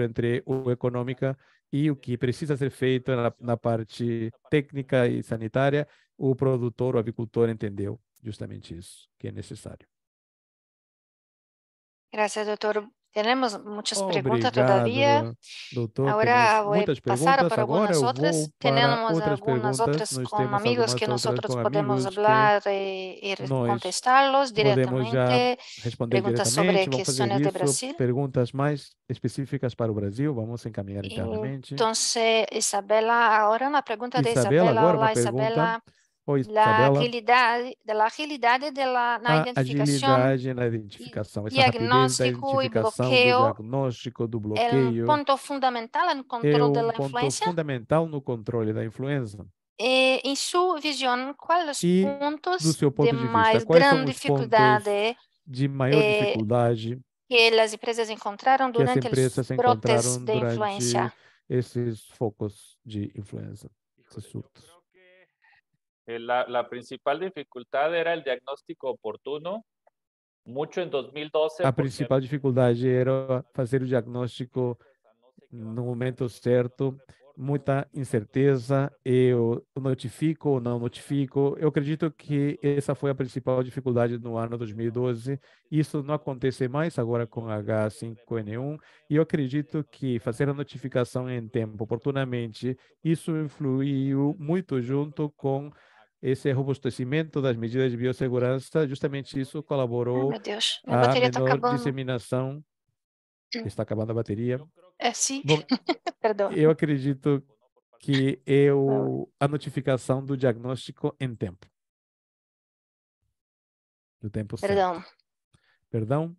[SPEAKER 6] entre o econômica e o que precisa ser feito na parte técnica e sanitária. O produtor, o avicultor entendeu justamente isso, que é necessário.
[SPEAKER 2] Gracias, doctor. Tenemos muchas preguntas
[SPEAKER 6] Obrigado,
[SPEAKER 2] todavía.
[SPEAKER 6] doutor.
[SPEAKER 2] Ahora
[SPEAKER 6] Temos
[SPEAKER 2] voy a
[SPEAKER 6] muitas
[SPEAKER 2] pasar
[SPEAKER 6] perguntas.
[SPEAKER 2] por
[SPEAKER 6] Agora
[SPEAKER 2] algunas
[SPEAKER 6] eu
[SPEAKER 2] otras.
[SPEAKER 6] vou para
[SPEAKER 2] Tenemos
[SPEAKER 6] outras
[SPEAKER 2] algunas
[SPEAKER 6] perguntas.
[SPEAKER 2] otras
[SPEAKER 6] Nós
[SPEAKER 2] con
[SPEAKER 6] temos
[SPEAKER 2] amigos
[SPEAKER 6] algumas
[SPEAKER 2] que
[SPEAKER 6] outras
[SPEAKER 2] nosotros
[SPEAKER 6] com
[SPEAKER 2] podemos
[SPEAKER 6] amigos que
[SPEAKER 2] hablar y
[SPEAKER 6] nós
[SPEAKER 2] contestarlos
[SPEAKER 6] podemos já
[SPEAKER 2] directamente.
[SPEAKER 6] responder
[SPEAKER 2] Preguntas sobre
[SPEAKER 6] diretamente. Vamos fazer
[SPEAKER 2] cuestiones de
[SPEAKER 6] isso.
[SPEAKER 2] Brasil.
[SPEAKER 6] Perguntas mais específicas para o Brasil. Vamos encaminhar internamente.
[SPEAKER 2] Entonces, Isabela, ahora una pregunta de
[SPEAKER 6] Isabela,
[SPEAKER 2] Isabela.
[SPEAKER 6] agora
[SPEAKER 2] Hola,
[SPEAKER 6] uma pergunta.
[SPEAKER 2] Isabela.
[SPEAKER 6] Oi,
[SPEAKER 2] La
[SPEAKER 6] Isabela.
[SPEAKER 2] agilidade na
[SPEAKER 6] A
[SPEAKER 2] identificação,
[SPEAKER 6] agilidade na identificação, essa rapidez da
[SPEAKER 2] diagnóstico e
[SPEAKER 6] identificação, do
[SPEAKER 2] bloqueio
[SPEAKER 6] diagnóstico, do
[SPEAKER 2] é
[SPEAKER 6] bloqueio,
[SPEAKER 2] ponto fundamental no
[SPEAKER 6] é
[SPEAKER 2] controle da
[SPEAKER 6] ponto
[SPEAKER 2] influência.
[SPEAKER 6] fundamental no controle da influenza.
[SPEAKER 2] Em sua visão, quais os
[SPEAKER 6] E, do
[SPEAKER 2] pontos
[SPEAKER 6] seu ponto
[SPEAKER 2] de
[SPEAKER 6] de vista,
[SPEAKER 2] mais
[SPEAKER 6] quais são
[SPEAKER 2] grande
[SPEAKER 6] os pontos
[SPEAKER 2] dificuldade
[SPEAKER 6] de maior dificuldade
[SPEAKER 2] que as empresas encontraram
[SPEAKER 6] que as
[SPEAKER 2] durante os
[SPEAKER 6] empresas
[SPEAKER 2] brotes
[SPEAKER 6] encontraram
[SPEAKER 2] de influência?
[SPEAKER 6] durante esses focos de influenza, esses surtos?
[SPEAKER 5] La principal dificultad era el diagnóstico oportuno, mucho en 2012.
[SPEAKER 6] A principal dificuldade era fazer o diagnóstico no momento certo, muita incerteza, eu notifico ou não notifico. Eu acredito que essa foi a principal dificuldade no ano 2012. Isso não acontece mais agora com H5N1, e eu acredito que fazer a notificação em tempo, oportunamente, isso influiu muito junto com esse robustecimento das medidas de biossegurança. Justamente isso colaborou
[SPEAKER 2] Meu Deus, minha
[SPEAKER 6] à
[SPEAKER 2] bateria está
[SPEAKER 6] menor
[SPEAKER 2] acabando.
[SPEAKER 6] disseminação. Está acabando a bateria.
[SPEAKER 2] Sim.
[SPEAKER 6] Bom,
[SPEAKER 2] Perdão.
[SPEAKER 6] eu acredito que a notificação do diagnóstico em tempo. Do tempo certo. Perdão?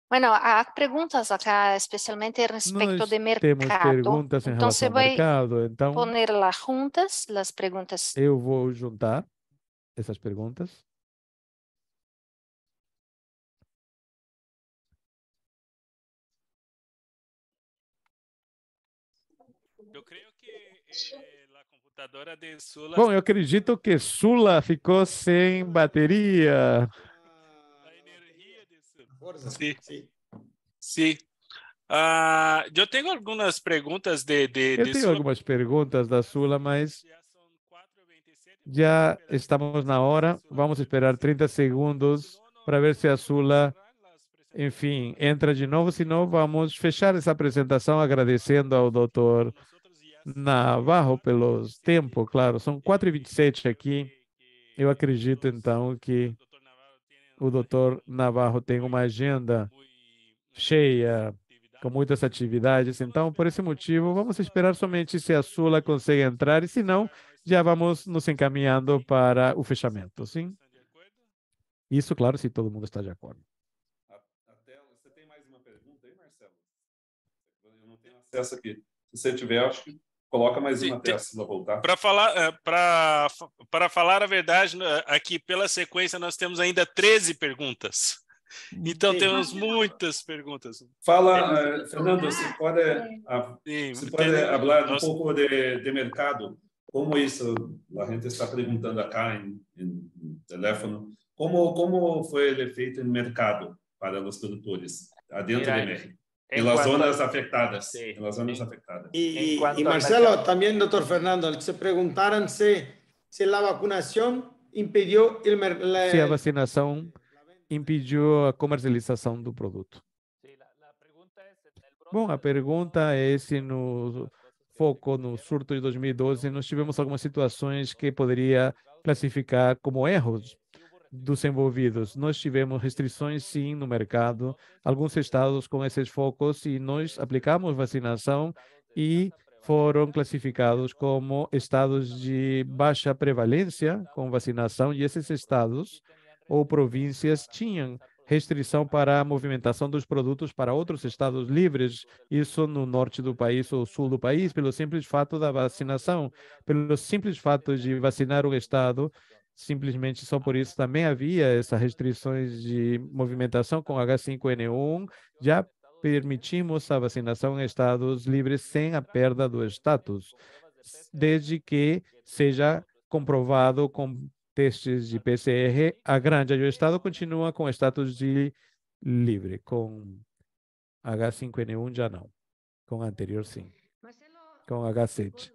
[SPEAKER 2] Bueno, há perguntas acá, especialmente a respeito
[SPEAKER 6] Nós
[SPEAKER 2] de mercado.
[SPEAKER 6] temos perguntas em
[SPEAKER 2] Então,
[SPEAKER 6] relação ao mercado, então
[SPEAKER 2] ponerlas juntas, as perguntas.
[SPEAKER 6] eu vou juntar essas perguntas.
[SPEAKER 1] Eu creio que a computadora de Sula...
[SPEAKER 6] Bom, eu acredito que Sula ficou sem bateria.
[SPEAKER 1] A energia de Sula. Sim. Sim. Eu tenho algumas perguntas
[SPEAKER 6] Eu tenho algumas perguntas da Sula, mas já estamos na hora. Vamos esperar 30 segundos para ver se a Sula, enfim, entra de novo. Senão, vamos fechar essa apresentação agradecendo ao doutor Navarro pelos tempos, claro. São 4h27 aqui. Eu acredito, então, que o doutor Navarro tem uma agenda cheia, com muitas atividades. Então, por esse motivo, vamos esperar somente se a Sula consegue entrar e, se não, já vamos nos encaminhando para o fechamento, sim? Isso, claro, se todo mundo está de acordo.
[SPEAKER 4] Até, você tem mais uma pergunta aí, Marcelo? Eu não tenho acesso aqui. Se você tiver, acho que coloca mais uma até a Sula voltar.
[SPEAKER 1] Para falar a verdade, aqui pela sequência nós temos ainda 13 perguntas. Então temos muitas perguntas.
[SPEAKER 4] Fala, Fernando, você pode falar um pouco de mercado? Como isso, a gente está perguntando acá em teléfono, como foi ele feito no mercado para os produtores, adentro de México? Pelas zonas afectadas.
[SPEAKER 5] Sí.
[SPEAKER 4] Pelas zonas afectadas.
[SPEAKER 3] Y Marcelo, también, doctor Fernando, se preguntaron si la vacunación impidió
[SPEAKER 6] se a vacinação impediu a comercialização do produto. Bom, a pergunta é se no foco, no surto de 2012, nós tivemos algumas situações que poderia classificar como erros dos envolvidos. Nós tivemos restrições, sim, no mercado, alguns estados com esses focos, e nós aplicamos vacinação e foram classificados como estados de baixa prevalência com vacinação, e esses estados ou províncias tinham restrição para a movimentação dos produtos para outros estados livres, isso no norte do país ou sul do país, pelo simples fato da vacinação, pelo simples fato de vacinar um estado. Simplesmente só por isso também havia essas restrições de movimentação com H5N1. Já permitimos a vacinação em estados livres sem a perda do status, desde que seja comprovado com testes de PCR. A grande do estado continua com status de livre, com H5N1 já não, com a anterior sim, com H7.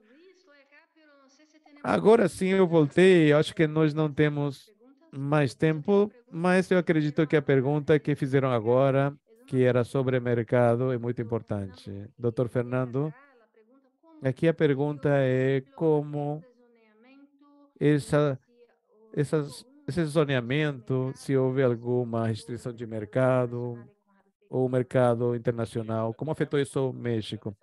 [SPEAKER 6] Agora sim eu voltei, acho que nós não temos mais tempo, mas eu acredito que a pergunta que fizeram agora, que era sobre mercado, é muito importante. Doutor Fernando, aqui a pergunta é como esse zoneamento, se houve alguma restrição de mercado ou mercado internacional, como afetou isso o México?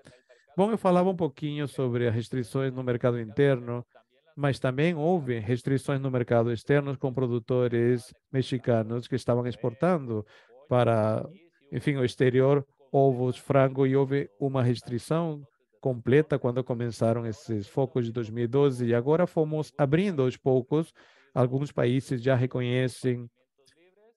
[SPEAKER 6] Bom, eu falava um pouquinho sobre as restrições no mercado interno, mas também houve restrições no mercado externo com produtores mexicanos que estavam exportando para, enfim, o exterior, ovos, frango, e houve uma restrição completa quando começaram esses focos de 2012, e agora fomos abrindo aos poucos. Alguns países já reconhecem,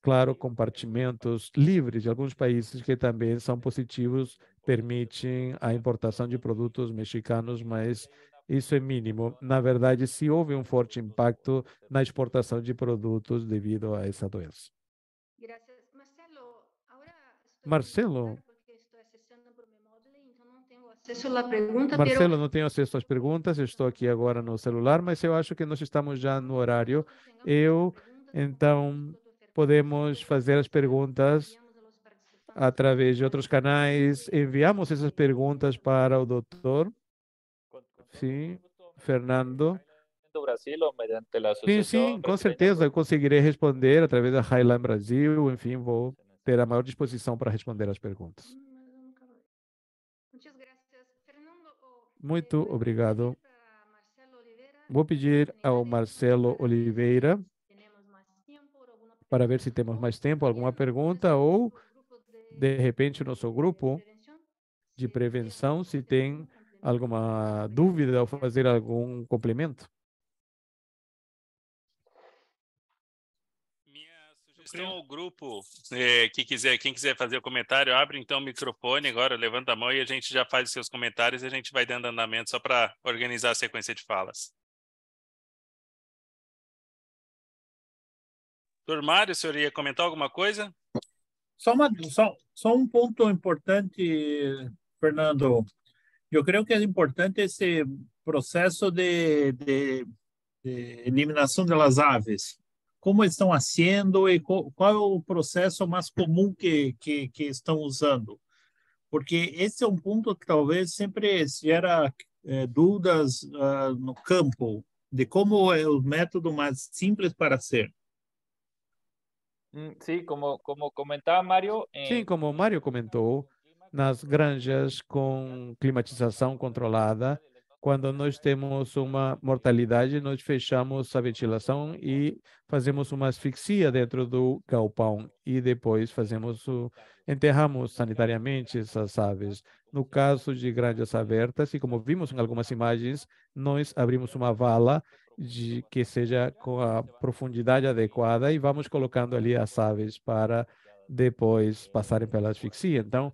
[SPEAKER 6] claro, compartimentos livres de alguns países que também são positivos, permitem a importação de produtos mexicanos, mas isso é mínimo. Na verdade, se houve um forte impacto na exportação de produtos devido a essa doença. Marcelo, não tenho acesso às perguntas, eu estou aqui agora no celular, mas eu acho que nós estamos já no horário. Então, podemos fazer as perguntas através de outros canais. Enviamos essas perguntas para o doutor. Sim, Fernando. Sim, com certeza eu conseguirei responder através da Highline Brasil. Enfim, vou ter a maior disposição para responder as perguntas. Muito obrigado. Vou pedir ao Marcelo Oliveira para ver se temos mais tempo, alguma pergunta, ou, de repente, o nosso grupo de prevenção, se tem alguma dúvida ou fazer algum complemento.
[SPEAKER 1] Minha sugestão ao grupo, quem quiser fazer o comentário, abre então o microfone agora, levanta a mão e a gente já faz os seus comentários e a gente vai dando andamento só para organizar a sequência de falas. Doutor Mário, o senhor ia comentar alguma coisa?
[SPEAKER 9] Só um ponto importante, Fernando. Eu creio que é importante esse processo de eliminação das aves. Como estão fazendo e qual é o processo mais comum que estão usando? Porque esse é um ponto que talvez sempre gera dúvidas no campo, de como é o método mais simples para ser.
[SPEAKER 5] Sí, como comentaba Mario.
[SPEAKER 6] Sim, como o Mário comentou, nas granjas com climatização controlada, quando nós temos uma mortalidade, nós fechamos a ventilação e fazemos uma asfixia dentro do galpão e depois enterramos sanitariamente essas aves. No caso de granjas abertas, e como vimos em algumas imagens, nós abrimos uma vala que seja com a profundidade adequada e vamos colocando ali as aves para depois passarem pela asfixia. Então,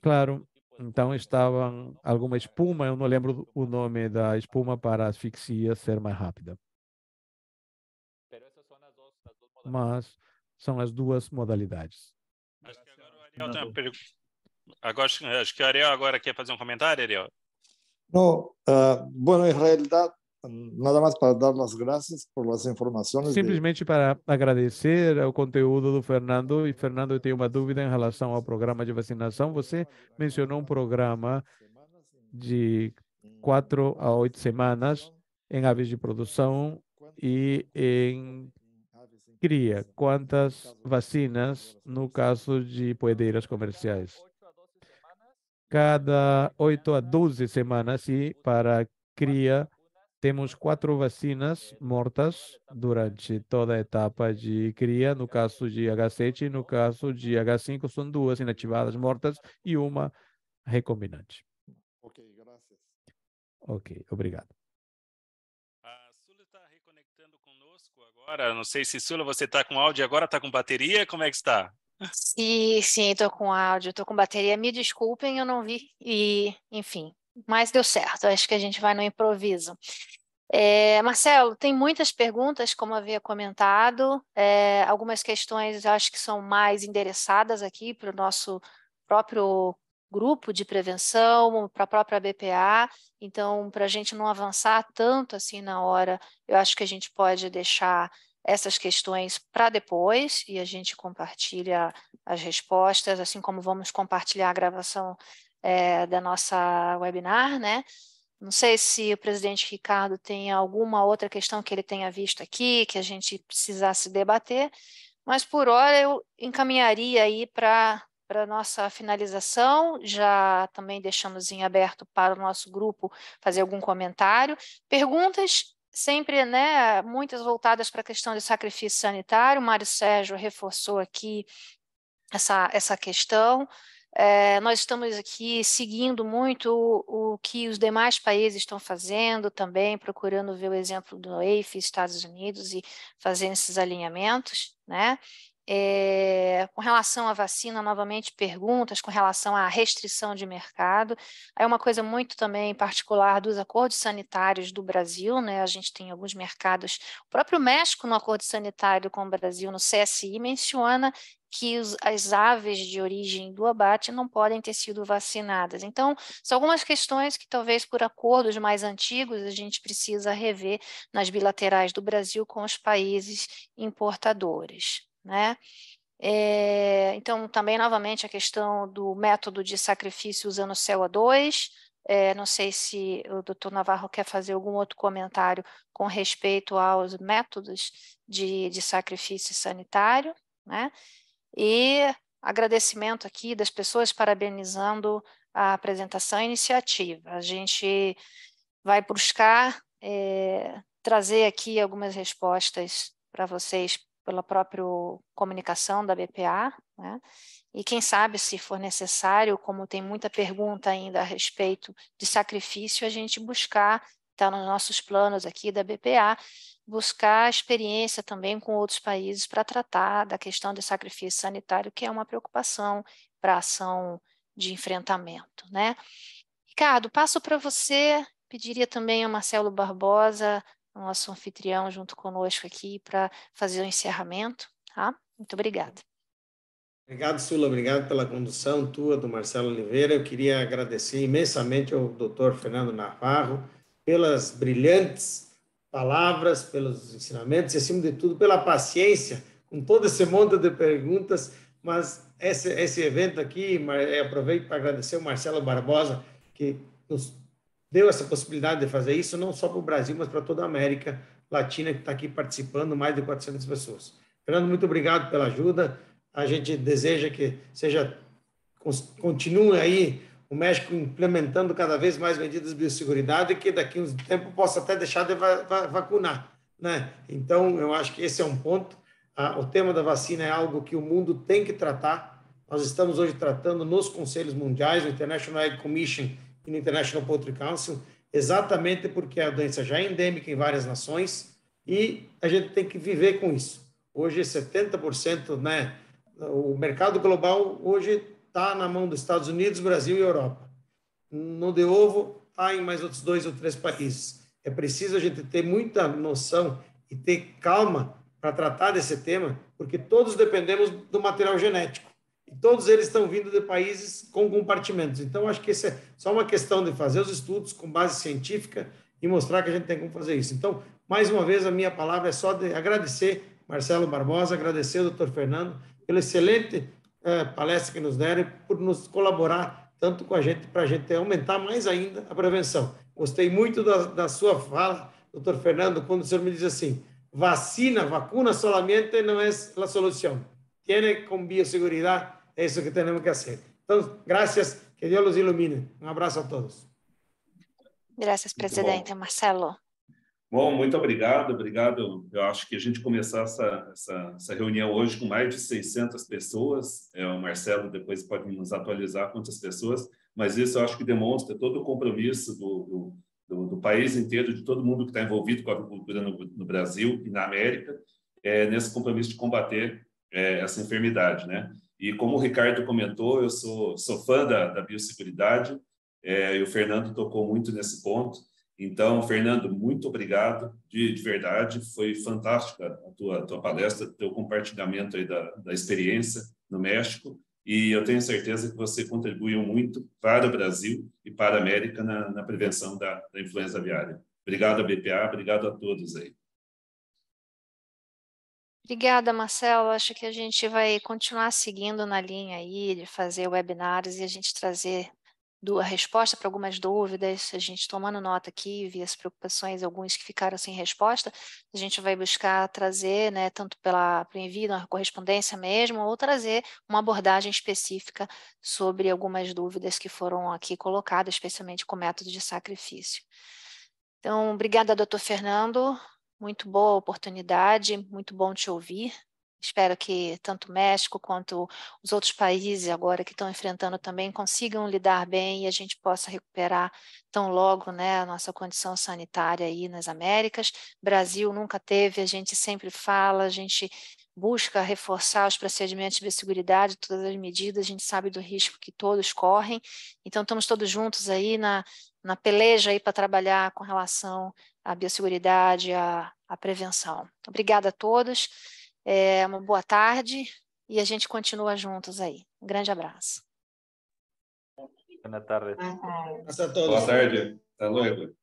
[SPEAKER 6] claro, então estavam alguma espuma, eu não lembro o nome da espuma para a asfixia ser mais rápida. Mas são as duas modalidades.
[SPEAKER 1] Acho que agora o Ariel tem uma pergunta. Acho que o Ariel agora quer fazer um comentário, Ariel.
[SPEAKER 8] No, bueno, en realidad, nada más para dar las gracias por las informaciones.
[SPEAKER 6] Simplesmente para agradecer o conteúdo do Fernando. E, Fernando, eu tenho uma dúvida em relação ao programa de vacinação. Você mencionou um programa de 4 a 8 semanas em aves de produção e em cria. Quantas vacinas no caso de poedeiras comerciais? Cada 8 a 12 semanas, e para cria, temos 4 vacinas mortas durante toda a etapa de cria. No caso de H7 e no caso de H5, são 2 inativadas mortas e uma recombinante.
[SPEAKER 8] Ok, gracias.
[SPEAKER 6] Ok, obrigado.
[SPEAKER 1] A Sula está reconectando conosco agora. Não sei se, Sula, você está com áudio agora, está com bateria? Como é que está?
[SPEAKER 2] Sim, estou com áudio, estou com bateria. Me desculpem, eu não vi. E, enfim, mas deu certo. Acho que a gente vai no improviso. Marcelo, tem muitas perguntas, como havia comentado. Algumas questões eu acho que são mais endereçadas aqui para o nosso próprio grupo de prevenção, para a própria BPA. Então, para a gente não avançar tanto assim na hora, eu acho que a gente pode deixar essas questões para depois e a gente compartilha as respostas, assim como vamos compartilhar a gravação da nossa webinar, né? Não sei se o presidente Ricardo tem alguma outra questão que ele tenha visto aqui, que a gente precisasse debater, mas por hora eu encaminharia aí para a nossa finalização. Já também deixamos em aberto para o nosso grupo fazer algum comentário. Perguntas sempre, né, muitas voltadas para a questão de sacrifício sanitário. O Mário Sérgio reforçou aqui essa questão. Nós estamos aqui seguindo muito o que os demais países estão fazendo também, procurando ver o exemplo do EIF, Estados Unidos, e fazendo esses alinhamentos, né? Com relação à vacina, novamente, perguntas com relação à restrição de mercado. É uma coisa muito também particular dos acordos sanitários do Brasil, né? A gente tem alguns mercados, o próprio México, no acordo sanitário com o Brasil, no CSI, menciona que as aves de origem do abate não podem ter sido vacinadas. Então, são algumas questões que talvez por acordos mais antigos a gente precisa rever nas bilaterais do Brasil com os países importadores, né? Então, também, novamente, a questão do método de sacrifício usando CO2. Não sei se o doutor Navarro quer fazer algum outro comentário com respeito aos métodos de sacrifício sanitário, né? E agradecimento aqui das pessoas parabenizando a apresentação e a iniciativa. A gente vai buscar trazer aqui algumas respostas para vocês pela própria comunicação da BPA, né? E quem sabe, se for necessário, como tem muita pergunta ainda a respeito de sacrifício, a gente buscar, está nos nossos planos aqui da BPA, buscar experiência também com outros países para tratar da questão de sacrifício sanitário, que é uma preocupação para a ação de enfrentamento, né? Ricardo, passo para você, pediria também ao Marcelo Barbosa, nosso anfitrião, junto conosco aqui, para fazer o encerramento, tá? Muito obrigada.
[SPEAKER 3] Obrigado, Sula. Obrigado pela condução tua, do Marcelo Oliveira. Eu queria agradecer imensamente ao Dr. Fernando Navarro pelas brilhantes palavras, pelos ensinamentos e, acima de tudo, pela paciência com todo esse monte de perguntas. Mas esse evento aqui, aproveito para agradecer ao Marcelo Barbosa, que nos deu essa possibilidade de fazer isso, não só para o Brasil, mas para toda a América Latina, que está aqui participando, mais de 400 pessoas. Fernando, muito obrigado pela ajuda. A gente deseja que continue aí o México implementando cada vez mais medidas de biosseguridade e que daqui a um tempo possa até deixar de vacunar, né? Então, eu acho que esse é um ponto. O tema da vacina é algo que o mundo tem que tratar. Nós estamos hoje tratando nos conselhos mundiais, no International Egg Commission e no International Poultry Council, exatamente porque a doença já é endêmica em várias nações e a gente tem que viver com isso. Hoje, 70%, né? O mercado global hoje está na mão dos Estados Unidos, Brasil e Europa. No de ovo, está em mais outros 2 ou 3 países. É preciso a gente ter muita noção e ter calma para tratar desse tema, porque todos dependemos do material genético. E todos eles estão vindo de países com compartimentos. Então, acho que isso é só uma questão de fazer os estudos com base científica e mostrar que a gente tem como fazer isso. Então, mais uma vez, a minha palavra é só de agradecer Marcelo Barbosa, agradecer ao Dr. Fernando pela excelente palestra que nos deram e por nos colaborar tanto com a gente, para a gente aumentar mais ainda a prevenção. Gostei muito da sua fala, Dr. Fernando, quando o senhor me diz assim, vacuna solamente não é a solução. Tiene com biosseguridade, é isso que temos que fazer. Então, graças, que Deus los ilumine. Um abraço a todos.
[SPEAKER 2] Graças, presidente Marcelo.
[SPEAKER 4] Bom, muito obrigado, obrigado. Eu acho que a gente começar essa reunião hoje com mais de 600 pessoas, o Marcelo depois pode nos atualizar quantas pessoas, mas isso eu acho que demonstra todo o compromisso do país inteiro, de todo mundo que está envolvido com a agricultura no Brasil e na América, nesse compromisso de combater essa enfermidade, né? E como o Ricardo comentou, eu sou fã da biosseguridade, e o Fernando tocou muito nesse ponto. Então, Fernando, muito obrigado, de verdade, foi fantástica a tua palestra, teu compartilhamento aí da experiência no México, e eu tenho certeza que você contribuiu muito para o Brasil e para a América na prevenção da influenza aviária. Obrigado, BPA, obrigado a todos aí.
[SPEAKER 2] Obrigada, Marcelo. Acho que a gente vai continuar seguindo na linha aí de fazer webinars e a gente trazer a resposta para algumas dúvidas, a gente tomando nota aqui, vi as preocupações, alguns que ficaram sem resposta, a gente vai buscar trazer, né, tanto pelo envio, na correspondência mesmo, ou trazer uma abordagem específica sobre algumas dúvidas que foram aqui colocadas, especialmente com o método de sacrifício. Então, obrigada, doutor Fernando, muito boa oportunidade, muito bom te ouvir. Espero que tanto o México quanto os outros países agora que estão enfrentando também consigam lidar bem e a gente possa recuperar tão logo, né, a nossa condição sanitária aí nas Américas. Brasil nunca teve, a gente sempre fala, a gente busca reforçar os procedimentos de biosseguridade, todas as medidas, a gente sabe do risco que todos correm. Então, estamos todos juntos aí na peleja aí para trabalhar com relação à biosseguridade, à prevenção. Obrigada a todos. Uma boa tarde e a gente continua juntos aí. Um grande abraço.
[SPEAKER 5] Boa tarde.
[SPEAKER 3] Boa tarde a todos.
[SPEAKER 4] Boa tarde. Até logo.